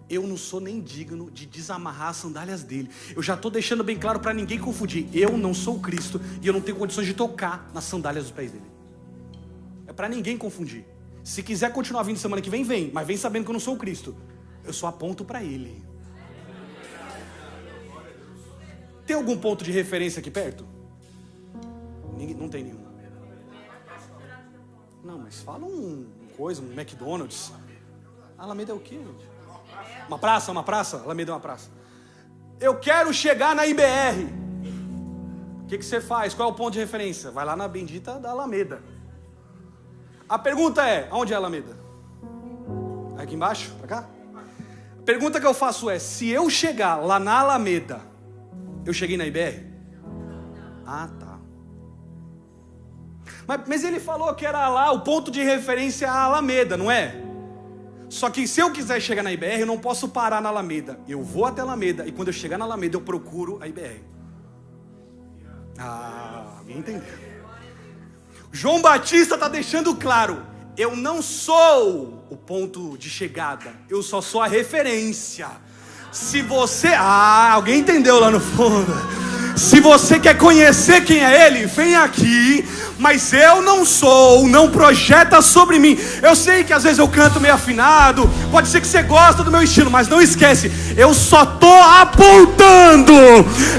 eu não sou nem digno de desamarrar as sandálias dele. Eu já estou deixando bem claro para ninguém confundir: eu não sou o Cristo e eu não tenho condições de tocar nas sandálias dos pés dele. É para ninguém confundir. Se quiser continuar vindo semana que vem, vem, mas vem sabendo que eu não sou o Cristo. Eu só aponto para ele. Tem algum ponto de referência aqui perto? Não tem nenhum. Não, mas fala um McDonald's. Alameda é o quê, gente? Uma praça? Alameda é uma praça. Eu quero chegar na IBR. O que você faz? Qual é o ponto de referência? Vai lá na bendita da Alameda. A pergunta é: aonde é a Alameda? Aqui embaixo? Pra cá? A pergunta que eu faço é: se eu chegar lá na Alameda, eu cheguei na IBR? Ah, tá. Mas ele falou que era lá o ponto de referência a Alameda, não é? Só que se eu quiser chegar na IBR, eu não posso parar na Alameda. Eu vou até a Alameda e quando eu chegar na Alameda eu procuro a IBR. Alguém entendeu? João Batista está deixando claro: eu não sou o ponto de chegada, eu só sou a referência. Se você... alguém entendeu lá no fundo? Se você quer conhecer quem é Ele, vem aqui. Mas eu não sou, não projeta sobre mim. Eu sei que às vezes eu canto meio afinado, pode ser que você gosta do meu estilo, mas não esquece, eu só tô apontando.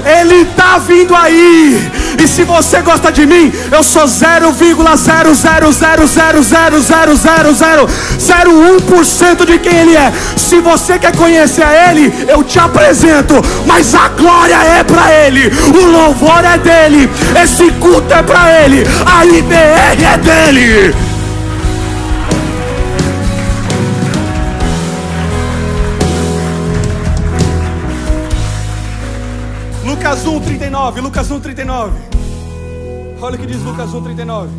Ele tá vindo aí. E se você gosta de mim, eu sou 0,000000001% de quem Ele é. Se você quer conhecer a Ele, eu te apresento. Mas a glória é pra Ele, o louvor é dele, esse culto é pra Ele, a IBR é dele. Lucas 1:39, Lucas 1:39. Olha o que diz Lucas 1:39.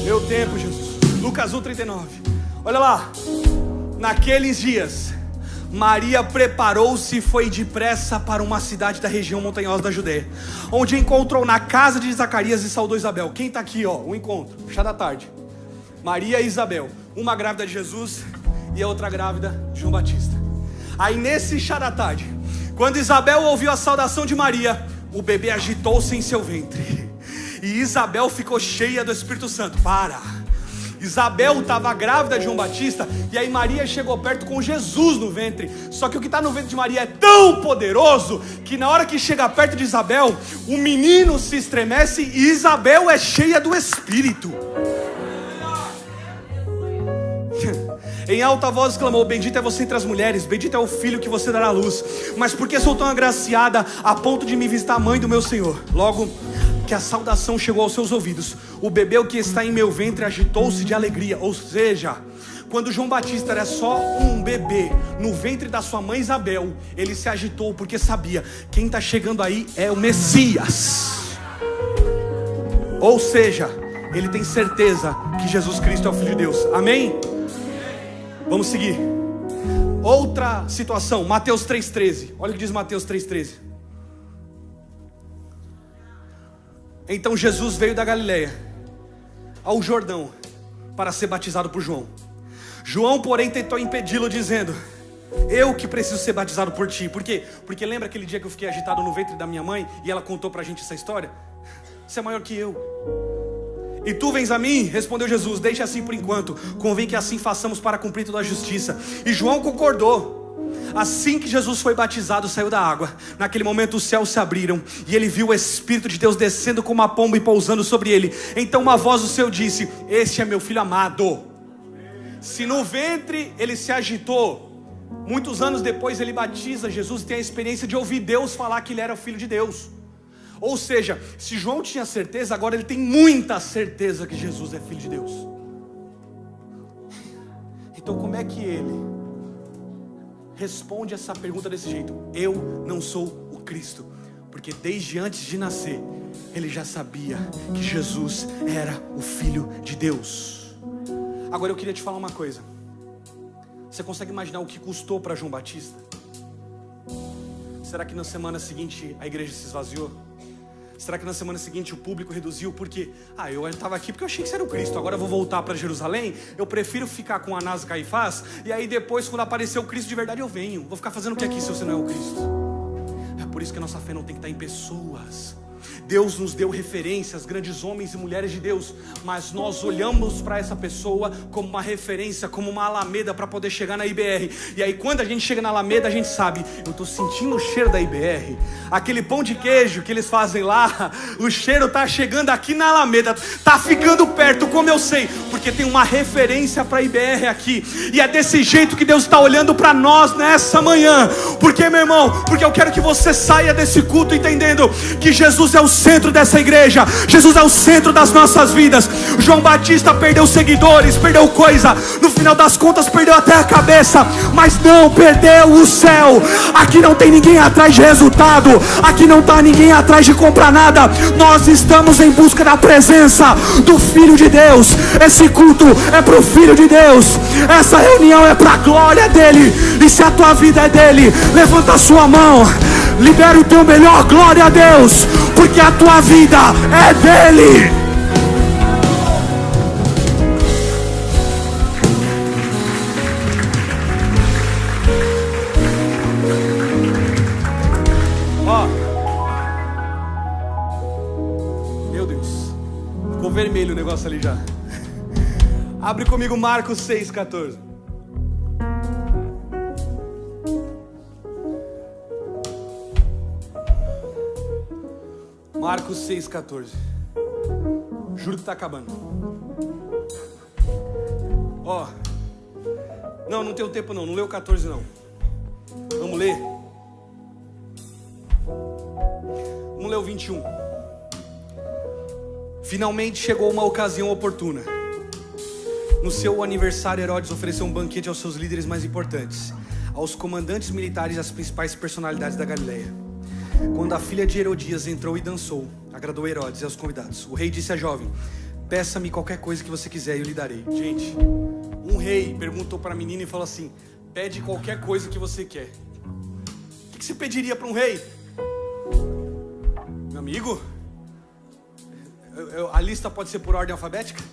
Meu tempo, Jesus. Lucas 1:39. Olha lá. Naqueles dias, Maria preparou-se e foi depressa para uma cidade da região montanhosa da Judeia, onde encontrou na casa de Zacarias e saudou Isabel. Quem está aqui, o encontro, chá da tarde. Maria e Isabel, uma grávida de Jesus e a outra grávida de João Batista. Aí nesse chá da tarde, quando Isabel ouviu a saudação de Maria, o bebê agitou-se em seu ventre. E Isabel ficou cheia do Espírito Santo. Isabel estava grávida de João Batista, e aí Maria chegou perto com Jesus no ventre. Só que o que está no ventre de Maria é tão poderoso que na hora que chega perto de Isabel, o menino se estremece e Isabel é cheia do Espírito. Em alta voz exclamou: bendita é você entre as mulheres, bendito é o filho que você dará à luz. Mas por que sou tão agraciada a ponto de me visitar a mãe do meu Senhor? Logo que a saudação chegou aos seus ouvidos, o bebê que está em meu ventre agitou-se de alegria. Ou seja, quando João Batista era só um bebê no ventre da sua mãe Isabel, ele se agitou porque sabia: quem está chegando aí é o Messias. Ou seja, ele tem certeza que Jesus Cristo é o Filho de Deus. Amém? Vamos seguir. Outra situação, Mateus 3,13. Olha o que diz Mateus 3,13. Então Jesus veio da Galileia ao Jordão para ser batizado por João. João, porém, tentou impedi-lo, dizendo: eu que preciso ser batizado por ti. Por quê? Porque lembra aquele dia que eu fiquei agitado no ventre da minha mãe e ela contou pra gente essa história? Você é maior que eu. E tu vens a mim? Respondeu Jesus: deixa assim por enquanto, convém que assim façamos para cumprir toda a justiça. E João concordou. Assim que Jesus foi batizado, saiu da água. Naquele momento os céus se abriram e ele viu o Espírito de Deus descendo como uma pomba e pousando sobre ele. Então uma voz do céu disse: este é meu filho amado, Se no ventre ele se agitou, muitos anos depois ele batiza Jesus e tem a experiência de ouvir Deus falar que ele era o Filho de Deus. Ou seja, se João tinha certeza, agora ele tem muita certeza que Jesus é Filho de Deus. Então como é que ele responde essa pergunta desse jeito? Eu não sou o Cristo, porque desde antes de nascer, ele já sabia que Jesus era o Filho de Deus. Agora eu queria te falar uma coisa. Você consegue imaginar o que custou para João Batista? Será que na semana seguinte a igreja se esvaziou? Será que na semana seguinte o público reduziu porque eu estava aqui porque eu achei que você era o Cristo, agora eu vou voltar para Jerusalém, eu prefiro ficar com Anás e Caifás, e aí depois quando aparecer o Cristo de verdade eu venho, vou ficar fazendo o que aqui se você não é o Cristo? É por isso que a nossa fé não tem que estar em pessoas. Deus nos deu referências, grandes homens e mulheres de Deus, mas nós olhamos para essa pessoa como uma referência, como uma alameda para poder chegar na IBR. E aí quando a gente chega na alameda, a gente sabe, eu estou sentindo o cheiro da IBR. Aquele pão de queijo que eles fazem lá, o cheiro está chegando aqui na alameda, está ficando perto, como eu sei, porque tem uma referência para a IBR aqui. E é desse jeito que Deus está olhando para nós nessa manhã. Porque, meu irmão, porque eu quero que você saia desse culto entendendo que Jesus é o centro dessa igreja, Jesus é o centro das nossas vidas. João Batista perdeu seguidores, perdeu coisa, no final das contas perdeu até a cabeça, mas não perdeu o céu. Aqui não tem ninguém atrás de resultado, aqui não está ninguém atrás de comprar nada. Nós estamos em busca da presença do Filho de Deus. Esse culto é para o Filho de Deus, essa reunião é para a glória dele. E se a tua vida é dele, levanta a sua mão, libera o teu melhor, glória a Deus, porque a tua vida é dele. Meu Deus, ficou vermelho o negócio ali já. Abre comigo Marcos 6,14. Marcos 6,14. Juro que está acabando. Não tenho tempo não lê o 14 não. Vamos ler? Vamos ler o 21. Finalmente chegou uma ocasião oportuna. No seu aniversário, Herodes ofereceu um banquete aos seus líderes mais importantes, aos comandantes militares e às principais personalidades da Galileia. Quando a filha de Herodias entrou e dançou, agradou Herodes e aos convidados. O rei disse à jovem: peça-me qualquer coisa que você quiser e eu lhe darei. Gente, um rei perguntou para a menina e falou assim: pede qualquer coisa que você quer. O que você pediria para um rei? Meu amigo, a lista pode ser por ordem alfabética?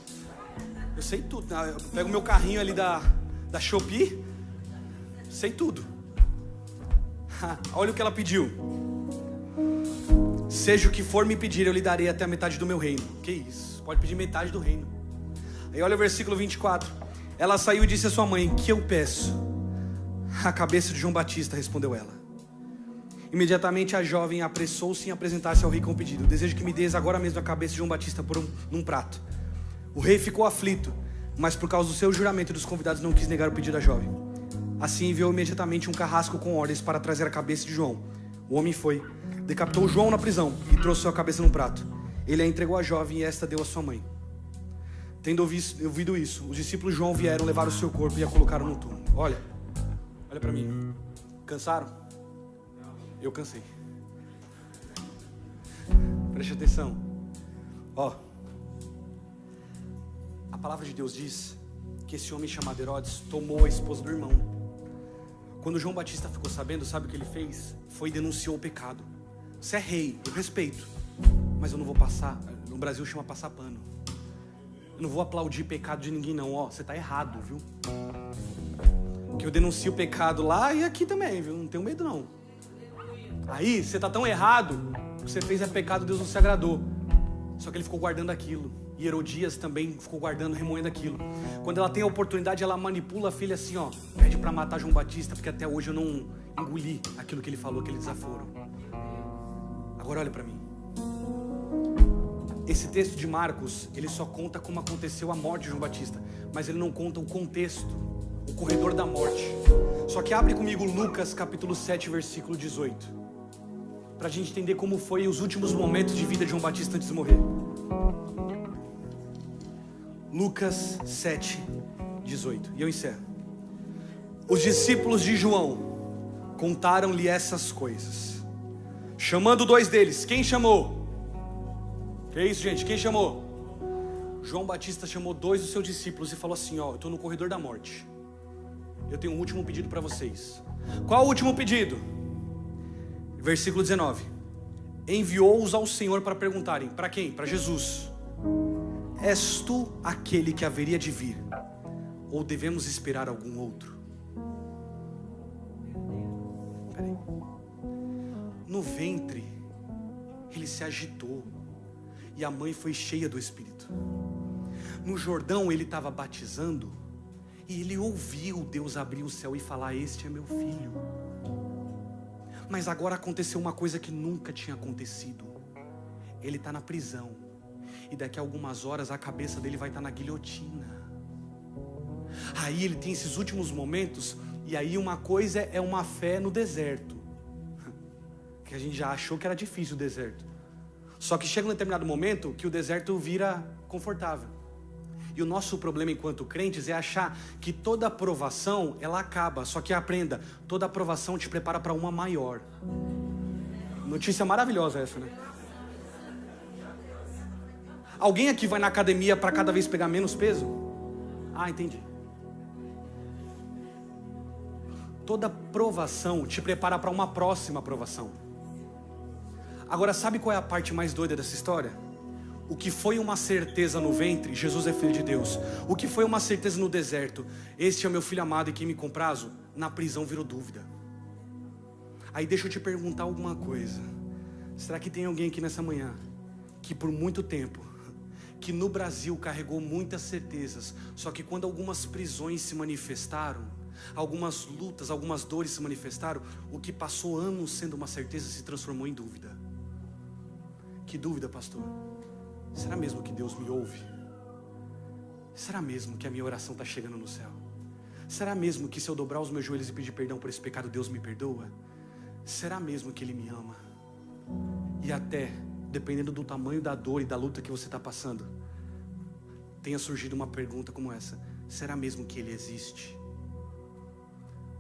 Eu sei tudo. Eu pego meu carrinho ali da Shopee, sei tudo. Olha o que ela pediu: seja o que for me pedir, eu lhe darei até a metade do meu reino. Que isso? Pode pedir metade do reino. Aí olha o versículo 24. Ela saiu e disse à sua mãe: que eu peço? A cabeça de João Batista, respondeu ela. Imediatamente a jovem apressou-se em apresentar-se ao rei com o pedido: desejo que me des agora mesmo a cabeça de João Batista num prato. O rei ficou aflito, mas por causa do seu juramento dos convidados não quis negar o pedido da jovem. Assim enviou imediatamente um carrasco com ordens para trazer a cabeça de João. O homem foi, decapitou João na prisão e trouxe sua cabeça num prato. Ele a entregou à jovem e esta deu à sua mãe. Tendo ouvido isso, os discípulos de João vieram levar o seu corpo e a colocaram no túmulo. Olha para mim. Cansaram? Eu cansei. Preste atenção. A palavra de Deus diz que esse homem chamado Herodes tomou a esposa do irmão. Quando João Batista ficou sabendo, sabe o que ele fez? Foi e denunciou o pecado. Você é rei, eu respeito, mas eu não vou passar. No Brasil chama passar pano. Eu não vou aplaudir pecado de ninguém não. Você está errado, viu? Que eu denuncio o pecado lá e aqui também, viu? Não tenho medo não. Aí você está tão errado, o que você fez é pecado, Deus não se agradou. Só que ele ficou guardando aquilo. E Herodias também ficou guardando, remoendo aquilo. Quando ela tem a oportunidade, ela manipula a filha assim, pede para matar João Batista, porque até hoje eu não engoli aquilo que ele falou, aquele desaforo. Agora olha para mim. esse texto de Marcos, ele só conta como aconteceu a morte de João Batista, mas ele não conta o contexto, o corredor da morte. Só que abre comigo Lucas capítulo 7, versículo 18, para a gente entender como foi os últimos momentos de vida de João Batista antes de morrer. Lucas 7, 18, e eu encerro. Os discípulos de João contaram-lhe essas coisas, chamando 2 deles. Quem chamou? Que é isso, gente? Quem chamou? João Batista chamou 2 dos seus discípulos e falou assim: ó, eu estou no corredor da morte, eu tenho um último pedido para vocês. Qual o último pedido? Versículo 19. Enviou-os ao Senhor para perguntarem. Para quem? Para Jesus. És tu aquele que haveria de vir, ou devemos esperar algum outro? Peraí. No ventre ele se agitou e a mãe foi cheia do Espírito. No Jordão ele estava batizando e ele ouviu Deus abrir o céu e falar: este é meu filho. Mas agora aconteceu uma coisa que nunca tinha acontecido. Ele está na prisão e daqui a algumas horas a cabeça dele vai estar na guilhotina. Aí ele tem esses últimos momentos, e aí uma coisa é uma fé no deserto, que a gente já achou que era difícil o deserto. Só que chega um determinado momento que o deserto vira confortável. E o nosso problema enquanto crentes é achar que toda aprovação ela acaba. Só que aprenda, toda aprovação te prepara para uma maior. Notícia maravilhosa essa, né? Alguém aqui vai na academia para cada vez pegar menos peso? Ah, entendi. Toda provação te prepara para uma próxima provação. Agora, sabe qual é a parte mais doida dessa história? O que foi uma certeza no ventre, Jesus é filho de Deus. O que foi uma certeza no deserto, este é o meu filho amado e quem me comprazo, na prisão virou dúvida. Aí deixa eu te perguntar alguma coisa. Será que tem alguém aqui nessa manhã que por muito tempo, que no Brasil carregou muitas certezas, só que quando algumas prisões se manifestaram, algumas lutas, algumas dores se manifestaram, o que passou anos sendo uma certeza se transformou em dúvida? Que dúvida, pastor? Será mesmo que Deus me ouve? Será mesmo que a minha oração está chegando no céu? Será mesmo que se eu dobrar os meus joelhos e pedir perdão por esse pecado, Deus me perdoa? Será mesmo que Ele me ama? E até, dependendo do tamanho da dor e da luta que você está passando, tenha surgido uma pergunta como essa: será mesmo que Ele existe?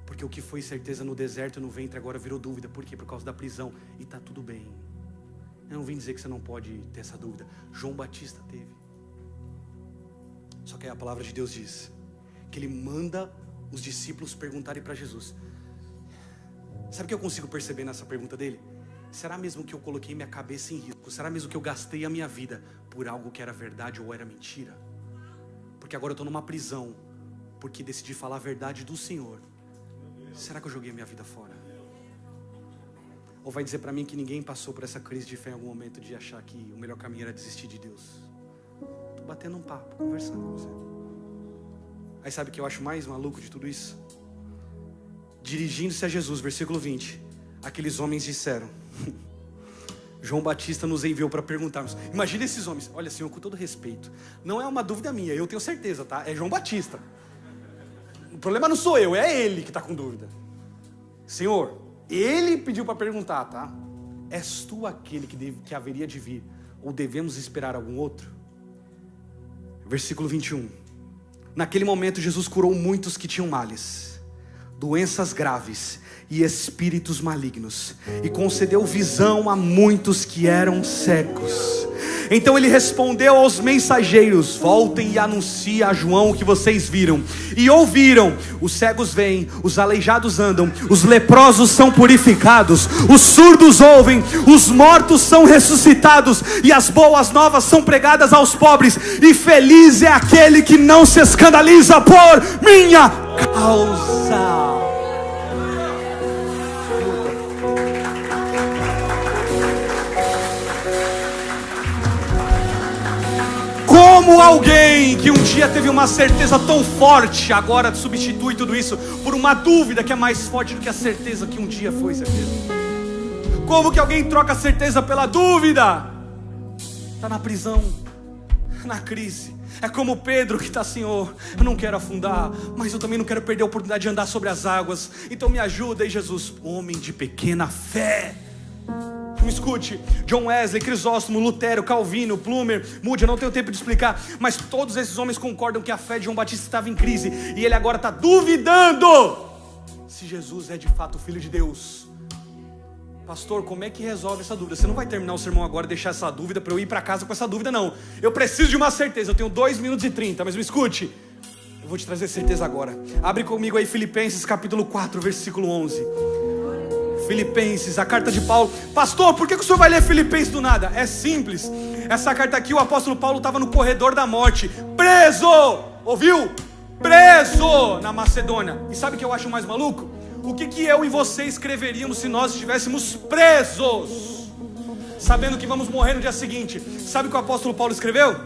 Porque o que foi certeza no deserto e no ventre agora virou dúvida. Por quê? Por causa da prisão. E está tudo bem. Eu não vim dizer que você não pode ter essa dúvida. João Batista teve. Só que a palavra de Deus diz que Ele manda os discípulos perguntarem para Jesus. Sabe o que eu consigo perceber nessa pergunta dele? Será mesmo que eu coloquei minha cabeça em risco? Será mesmo que eu gastei a minha vida por algo que era verdade ou era mentira? Porque agora eu estou numa prisão porque decidi falar a verdade do Senhor. Será que eu joguei a minha vida fora? Ou vai dizer para mim que ninguém passou por essa crise de fé em algum momento de achar que o melhor caminho era desistir de Deus? Estou batendo um papo, conversando com você. Aí sabe o que eu acho mais maluco de tudo isso? Dirigindo-se a Jesus, versículo 20, aqueles homens disseram: João Batista nos enviou para perguntarmos. Imagina esses homens. Olha, Senhor, com todo respeito, não é uma dúvida minha, eu tenho certeza, tá? É João Batista. O problema não sou eu, é ele que está com dúvida. Senhor, ele pediu para perguntar, tá? És tu aquele que haveria de vir, ou devemos esperar algum outro? Versículo 21. Naquele momento Jesus curou muitos que tinham males, doenças graves e espíritos malignos, e concedeu visão a muitos que eram cegos. Então ele respondeu aos mensageiros: voltem e anunciem a João o que vocês viram e ouviram. Os cegos veem, os aleijados andam, os leprosos são purificados, os surdos ouvem, os mortos são ressuscitados, e as boas novas são pregadas aos pobres. E feliz é aquele que não se escandaliza por minha causa. Como alguém que um dia teve uma certeza tão forte, agora substitui tudo isso por uma dúvida que é mais forte do que a certeza que um dia foi certeza? Como que alguém troca a certeza pela dúvida? está na prisão, na crise. É como Pedro que está assim: eu não quero afundar, mas eu também não quero perder a oportunidade de andar sobre as águas. Então me ajuda aí, Jesus. Homem de pequena fé. Me escute, John Wesley, Crisóstomo, Lutero, Calvino, Plumer, Moody, eu não tenho tempo de explicar, mas todos esses homens concordam que a fé de João Batista estava em crise, e ele agora está duvidando se Jesus é de fato o Filho de Deus. Pastor, como é que resolve essa dúvida? Você não vai terminar o sermão agora e deixar essa dúvida para eu ir para casa com essa dúvida, não. Eu preciso de uma certeza. Eu tenho 2 minutos e 30, mas me escute, eu vou te trazer certeza agora. Abre comigo aí Filipenses capítulo 4, versículo 11. Filipenses, a carta de Paulo. Pastor, por que o senhor vai ler Filipenses do nada? É simples. Essa carta aqui, o apóstolo Paulo estava no corredor da morte, preso, ouviu? Preso na Macedônia. E sabe o que eu acho mais maluco? O que eu e você escreveríamos se nós estivéssemos presos, sabendo que vamos morrer no dia seguinte? Sabe o que o apóstolo Paulo escreveu?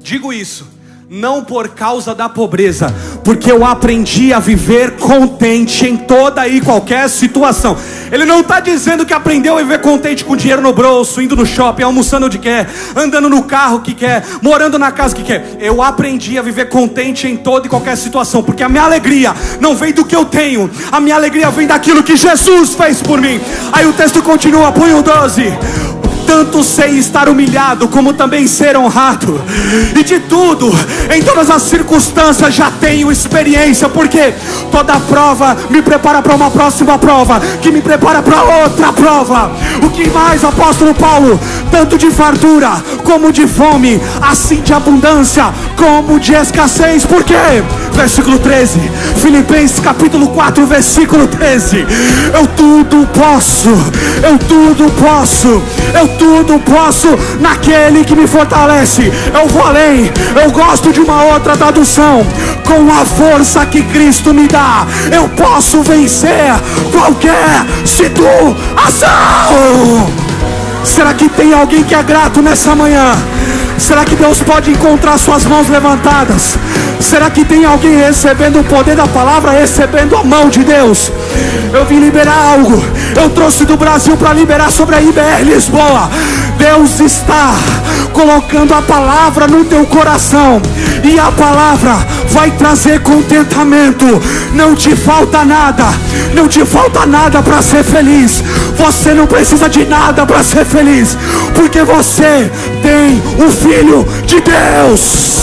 Digo isso não por causa da pobreza, porque eu aprendi a viver contente em toda e qualquer situação. Ele não está dizendo que aprendeu a viver contente com dinheiro no bolso, indo no shopping, almoçando onde quer, andando no carro que quer, morando na casa que quer. Eu aprendi a viver contente em toda e qualquer situação, porque a minha alegria não vem do que eu tenho, a minha alegria vem daquilo que Jesus fez por mim. Aí o texto continua, põe o 12. Tanto sei estar humilhado, como também ser honrado, e de tudo, em todas as circunstâncias já tenho experiência, porque toda prova me prepara para uma próxima prova, que me prepara para outra prova. O que mais, apóstolo Paulo? Tanto de fartura, como de fome, assim de abundância, como de escassez. Por quê? Versículo 13, Filipenses capítulo 4, versículo 13. Eu tudo posso naquele que me fortalece. Eu vou além, eu gosto de uma outra tradução: com a força que Cristo me dá, eu posso vencer qualquer situação. Será que tem alguém que é grato nessa manhã? Será que Deus pode encontrar suas mãos levantadas? Será que tem alguém recebendo o poder da palavra, recebendo a mão de Deus? Eu vim liberar algo. Eu trouxe do Brasil para liberar sobre a IBR Lisboa. Deus está colocando a palavra no teu coração, e a palavra vai trazer contentamento. Não te falta nada, não te falta nada para ser feliz. Você não precisa de nada para ser feliz, porque você tem o Filho de Deus.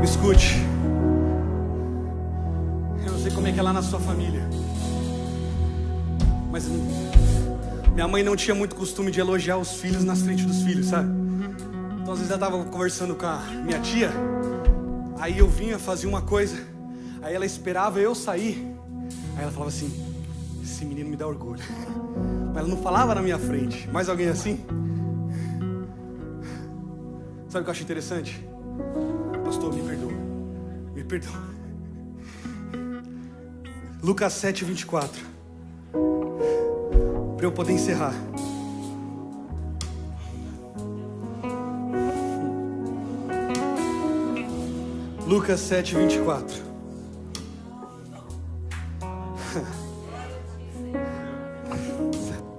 Escute, eu não sei como é que é lá na sua família, mas minha mãe não tinha muito costume de elogiar os filhos nas frente dos filhos, sabe? Então às vezes eu estava conversando com a minha tia, aí eu vinha, fazia uma coisa, aí ela esperava eu sair, aí ela falava assim: esse menino me dá orgulho. Mas ela não falava na minha frente. Mais alguém assim? Sabe o que eu acho interessante? Pastor, me perdoa, me perdoa. Lucas 7, 24. Para eu poder encerrar. Lucas 7, 24.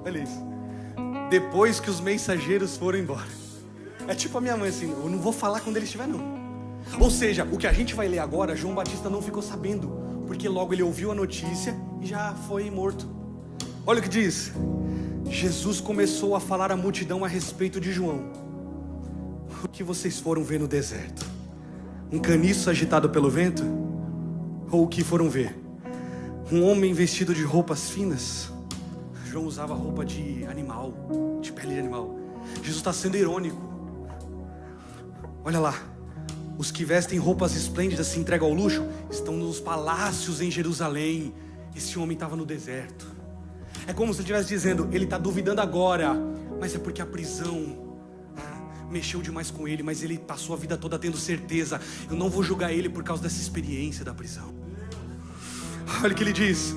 Olha isso. Depois que os mensageiros foram embora. É tipo a minha mãe assim: eu não vou falar quando ele estiver, não. Ou seja, o que a gente vai ler agora, João Batista não ficou sabendo, porque logo ele ouviu a notícia e já foi morto. Olha o que diz: Jesus começou a falar à multidão a respeito de João. O que vocês foram ver no deserto? Um caniço agitado pelo vento? Ou o que foram ver? Um homem vestido de roupas finas? João usava roupa de animal, de pele de animal. Jesus está sendo irônico. Olha lá, os que vestem roupas esplêndidas, se entregam ao luxo, estão nos palácios em Jerusalém. Esse homem estava no deserto. É como se ele estivesse dizendo: ele está duvidando agora, mas é porque a prisão mexeu demais com ele, mas ele passou a vida toda tendo certeza. Eu não vou julgar ele por causa dessa experiência da prisão. Olha o que ele diz: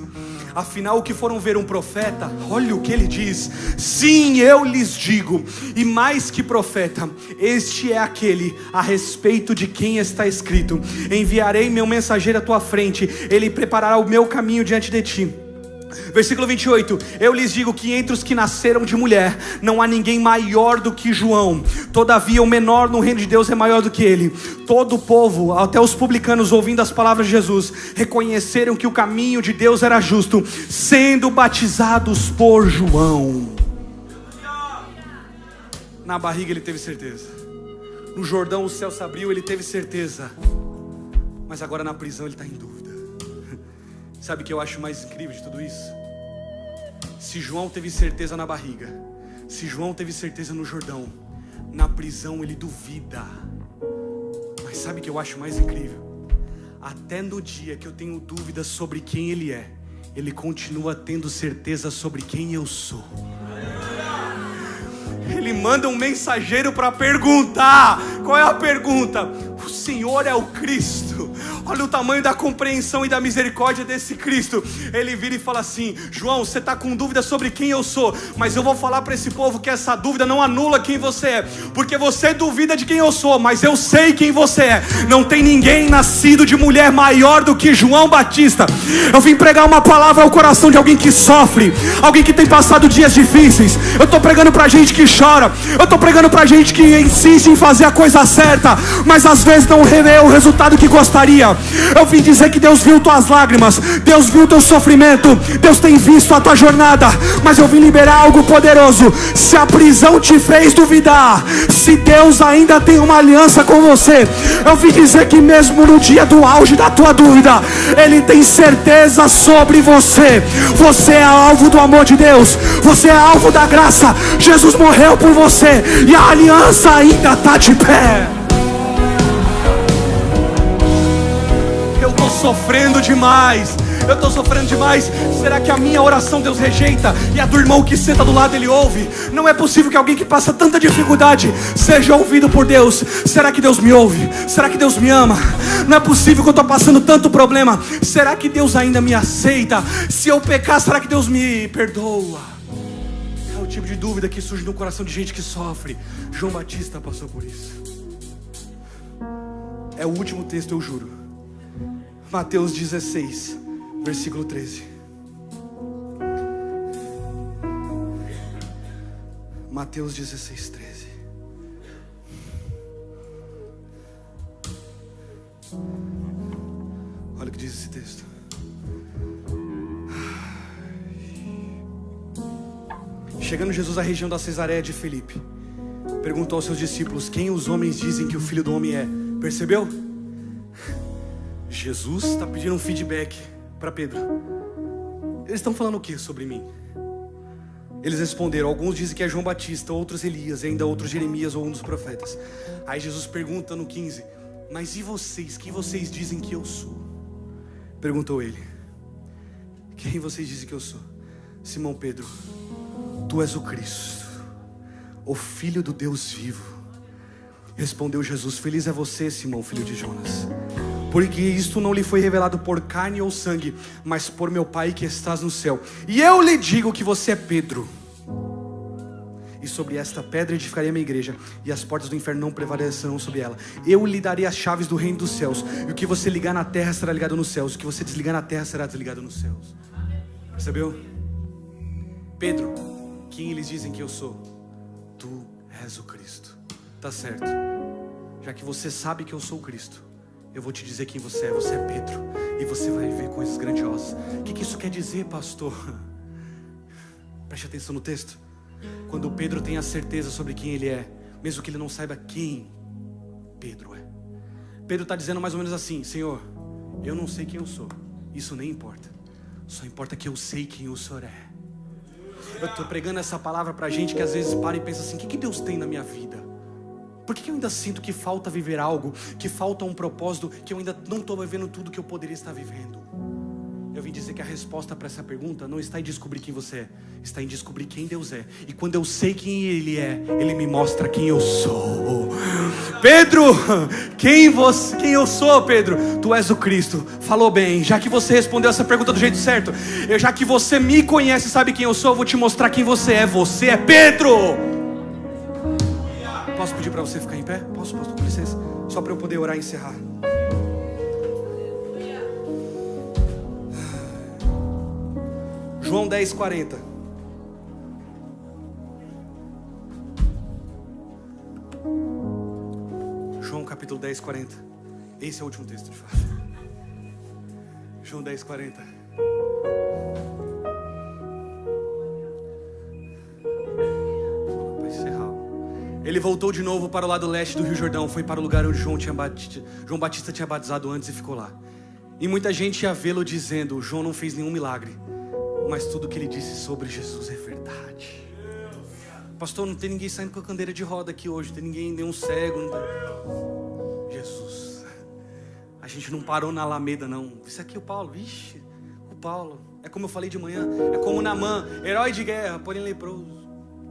Afinal, o que foram ver um profeta? Olha o que ele diz: sim, eu lhes digo, e mais que profeta, este é aquele a respeito de quem está escrito: enviarei meu mensageiro à tua frente, ele preparará o meu caminho diante de ti. Versículo 28, eu lhes digo que entre os que nasceram de mulher, não há ninguém maior do que João, todavia o menor no reino de Deus é maior do que ele. Todo o povo, até os publicanos, ouvindo as palavras de Jesus, reconheceram que o caminho de Deus era justo, sendo batizados por João. Na barriga ele teve certeza, no Jordão o céu se abriu, ele teve certeza, mas agora na prisão ele está em dúvida. Sabe o que eu acho mais incrível de tudo isso? Se João teve certeza na barriga, se João teve certeza no Jordão, na prisão ele duvida. Mas sabe o que eu acho mais incrível? Até no dia que eu tenho dúvidas sobre quem ele é, ele continua tendo certeza sobre quem eu sou. Ele manda um mensageiro para perguntar. Qual é a pergunta? O Senhor é o Cristo. Olha o tamanho da compreensão e da misericórdia desse Cristo. Ele vira e fala assim: João, você está com dúvida sobre quem eu sou, mas eu vou falar para esse povo que essa dúvida não anula quem você é, porque você duvida de quem eu sou, mas eu sei quem você é. Não tem ninguém nascido de mulher maior do que João Batista. Eu vim pregar uma palavra ao coração de alguém que sofre, alguém que tem passado dias difíceis. Eu estou pregando para gente que chora, eu estou pregando para gente que insiste em fazer a coisa certa, mas às vezes não vê o resultado que gostaria. Eu vim dizer que Deus viu tuas lágrimas, Deus viu teu sofrimento, Deus tem visto a tua jornada, mas eu vim liberar algo poderoso. Se a prisão te fez duvidar, se Deus ainda tem uma aliança com você, eu vim dizer que mesmo no dia do auge da tua dúvida, Ele tem certeza sobre você. Você é alvo do amor de Deus, você é alvo da graça. Jesus morreu por você e a aliança ainda está de pé. Eu estou sofrendo demais, eu estou sofrendo demais. Será que a minha oração Deus rejeita e a do irmão que senta do lado Ele ouve? Não é possível que alguém que passa tanta dificuldade seja ouvido por Deus. Será que Deus me ouve? Será que Deus me ama? Não é possível que eu estou passando tanto problema. Será que Deus ainda me aceita? Se eu pecar, será que Deus me perdoa? É o tipo de dúvida que surge no coração de gente que sofre. João Batista passou por isso. É o último texto, eu juro. Mateus 16, versículo 13. Mateus 16, 13. Olha o que diz esse texto. Chegando Jesus à região da Cesareia de Filipe, perguntou aos seus discípulos: quem os homens dizem que o Filho do Homem é? Percebeu? Jesus está pedindo um feedback para Pedro. Eles estão falando o que sobre mim? Eles responderam: alguns dizem que é João Batista, outros Elias, e ainda outros Jeremias ou um dos profetas. Aí Jesus pergunta no 15: mas e vocês? Quem vocês dizem que eu sou? Perguntou ele: quem vocês dizem que eu sou? Simão Pedro: tu és o Cristo, o Filho do Deus vivo. Respondeu Jesus: feliz é você, Simão, filho de Jonas, porque isto não lhe foi revelado por carne ou sangue, mas por meu Pai que estás no céu. E eu lhe digo que você é Pedro, e sobre esta pedra edificarei a minha igreja, e as portas do inferno não prevalecerão sobre ela. Eu lhe darei as chaves do reino dos céus, e o que você ligar na terra será ligado nos céus, o que você desligar na terra será desligado nos céus. Percebeu? Pedro, quem eles dizem que eu sou? Tu és o Cristo. Tá certo. Já que você sabe que eu sou o Cristo, eu vou te dizer quem você é. Você é Pedro, e você vai ver coisas grandiosas. O que isso quer dizer, pastor? Preste atenção no texto. Quando Pedro tem a certeza sobre quem ele é, mesmo que ele não saiba quem Pedro é, Pedro está dizendo mais ou menos assim: Senhor, eu não sei quem eu sou, isso nem importa, só importa que eu sei quem o Senhor é. Eu estou pregando essa palavra para gente que às vezes para e pensa assim: o que Deus tem na minha vida? Por que eu ainda sinto que falta viver algo, que falta um propósito, que eu ainda não estou vivendo tudo que eu poderia estar vivendo? Eu vim dizer que a resposta para essa pergunta não está em descobrir quem você é, está em descobrir quem Deus é. E quando eu sei quem Ele é, Ele me mostra quem eu sou. Pedro, quem eu sou, Pedro? Tu és o Cristo. Falou bem. Já que você respondeu essa pergunta do jeito certo, já que você me conhece e sabe quem eu sou, eu vou te mostrar quem você é. Você é Pedro. Posso pedir para você ficar em pé? Posso, com licença? Só para eu poder orar e encerrar. João 10:40. João capítulo 10:40. Esse é o último texto de fato. João 10:40. Para encerrar. Ele voltou de novo para o lado leste do Rio Jordão. Foi para o lugar onde João Batista tinha batizado antes e ficou lá. E muita gente ia vê-lo dizendo: João não fez nenhum milagre, mas tudo que ele disse sobre Jesus é verdade. Pastor, não tem ninguém saindo com a cadeira de roda aqui hoje. Não tem ninguém, nenhum cego. Não tem... Jesus. A gente não parou na Alameda, não. Isso aqui é o Paulo. Vixe, o Paulo. É como eu falei de manhã. É como Naamã, herói de guerra, porém leproso.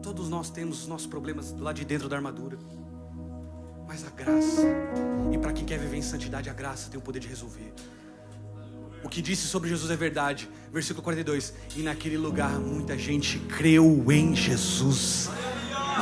Todos nós temos os nossos problemas lá de dentro da armadura. Mas a graça, e para quem quer viver em santidade, a graça tem o poder de resolver. O que disse sobre Jesus é verdade. Versículo 42. E naquele lugar muita gente creu em Jesus.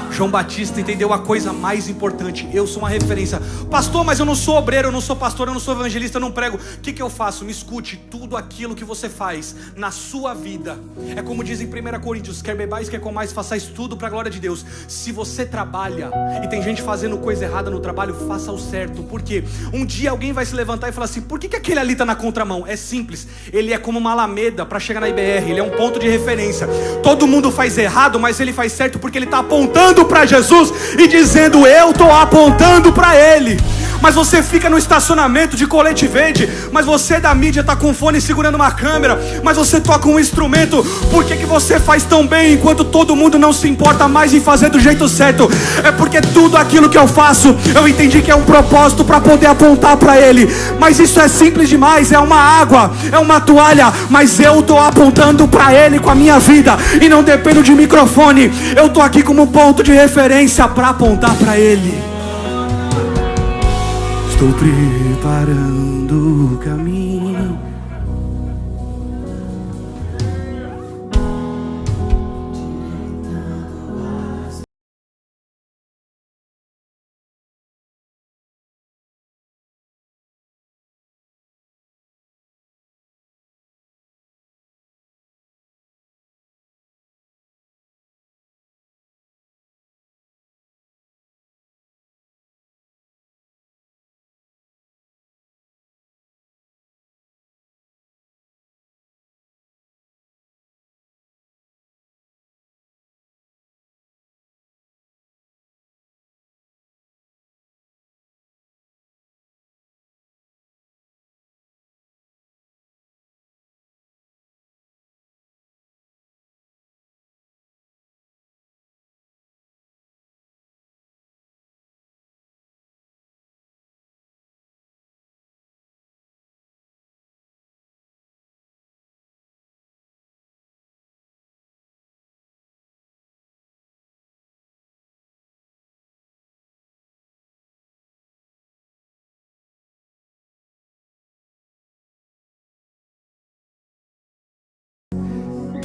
João Batista entendeu a coisa mais importante. Eu sou uma referência. Pastor, mas eu não sou obreiro, eu não sou pastor, eu não sou evangelista, eu não prego. O que eu faço? Me escute. Tudo aquilo que você faz na sua vida é como diz em 1 Coríntios: quer bebais, quer comais, façais tudo para a glória de Deus. Se você trabalha e tem gente fazendo coisa errada no trabalho, faça o certo. Por quê? Um dia alguém vai se levantar e falar assim: por que aquele ali está na contramão? É simples. Ele é como uma alameda para chegar na IBR. Ele é um ponto de referência. Todo mundo faz errado, mas ele faz certo porque ele está apontando para Jesus e dizendo: eu estou apontando para Ele. Mas você fica no estacionamento de colete verde, mas você da mídia está com fone segurando uma câmera, mas você toca um instrumento. Por que você faz tão bem enquanto todo mundo não se importa mais em fazer do jeito certo? É porque tudo aquilo que eu faço, eu entendi que é um propósito para poder apontar para Ele. Mas isso é simples demais, é uma água, é uma toalha, mas eu estou apontando para Ele com a minha vida, e não dependo de microfone. Eu estou aqui como ponto de referência para apontar para Ele. Estou preparando o caminho.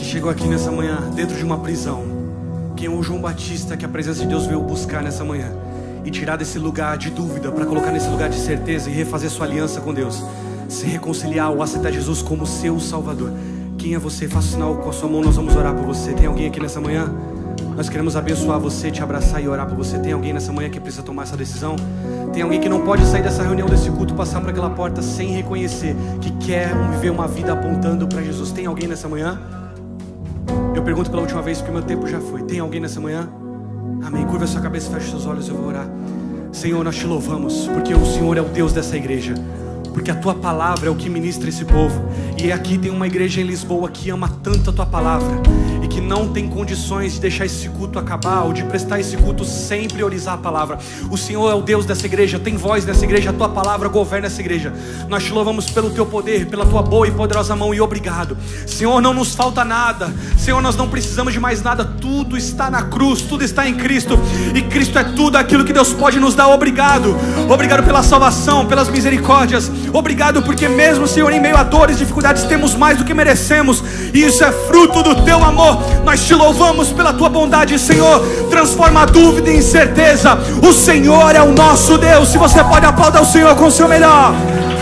Chegou aqui nessa manhã dentro de uma prisão, quem é o João Batista que a presença de Deus veio buscar nessa manhã e tirar desse lugar de dúvida para colocar nesse lugar de certeza e refazer sua aliança com Deus, se reconciliar ou aceitar Jesus como seu Salvador. Quem é você? Faça o sinal com a sua mão, nós vamos orar por você. Tem alguém aqui nessa manhã? Nós queremos abençoar você, te abraçar e orar por você. Tem alguém nessa manhã que precisa tomar essa decisão? Tem alguém que não pode sair dessa reunião, desse culto, passar por aquela porta sem reconhecer que quer viver uma vida apontando para Jesus? Tem alguém nessa manhã? Eu pergunto pela última vez porque meu tempo já foi. Tem alguém nessa manhã? Amém. Curva a sua cabeça, feche seus olhos, eu vou orar. Senhor, nós te louvamos porque o Senhor é o Deus dessa igreja, porque a tua palavra é o que ministra esse povo. E aqui tem uma igreja em Lisboa que ama tanto a tua palavra e e que não tem condições de deixar esse culto acabar, ou de prestar esse culto sem priorizar a palavra. O Senhor é o Deus dessa igreja, tem voz nessa igreja, a tua palavra governa essa igreja. Nós te louvamos pelo teu poder, pela tua boa e poderosa mão, e obrigado. Senhor, não nos falta nada. Senhor, nós não precisamos de mais nada. Tudo está na cruz, tudo está em Cristo, e Cristo é tudo aquilo que Deus pode nos dar. Obrigado. Obrigado pela salvação, pelas misericórdias. Obrigado porque mesmo, Senhor, em meio a dores, dificuldades, temos mais do que merecemos, e isso é fruto do teu amor. Nós te louvamos pela tua bondade, Senhor. Transforma a dúvida em certeza. O Senhor é o nosso Deus. Se você pode, aplaudir o Senhor com o seu melhor.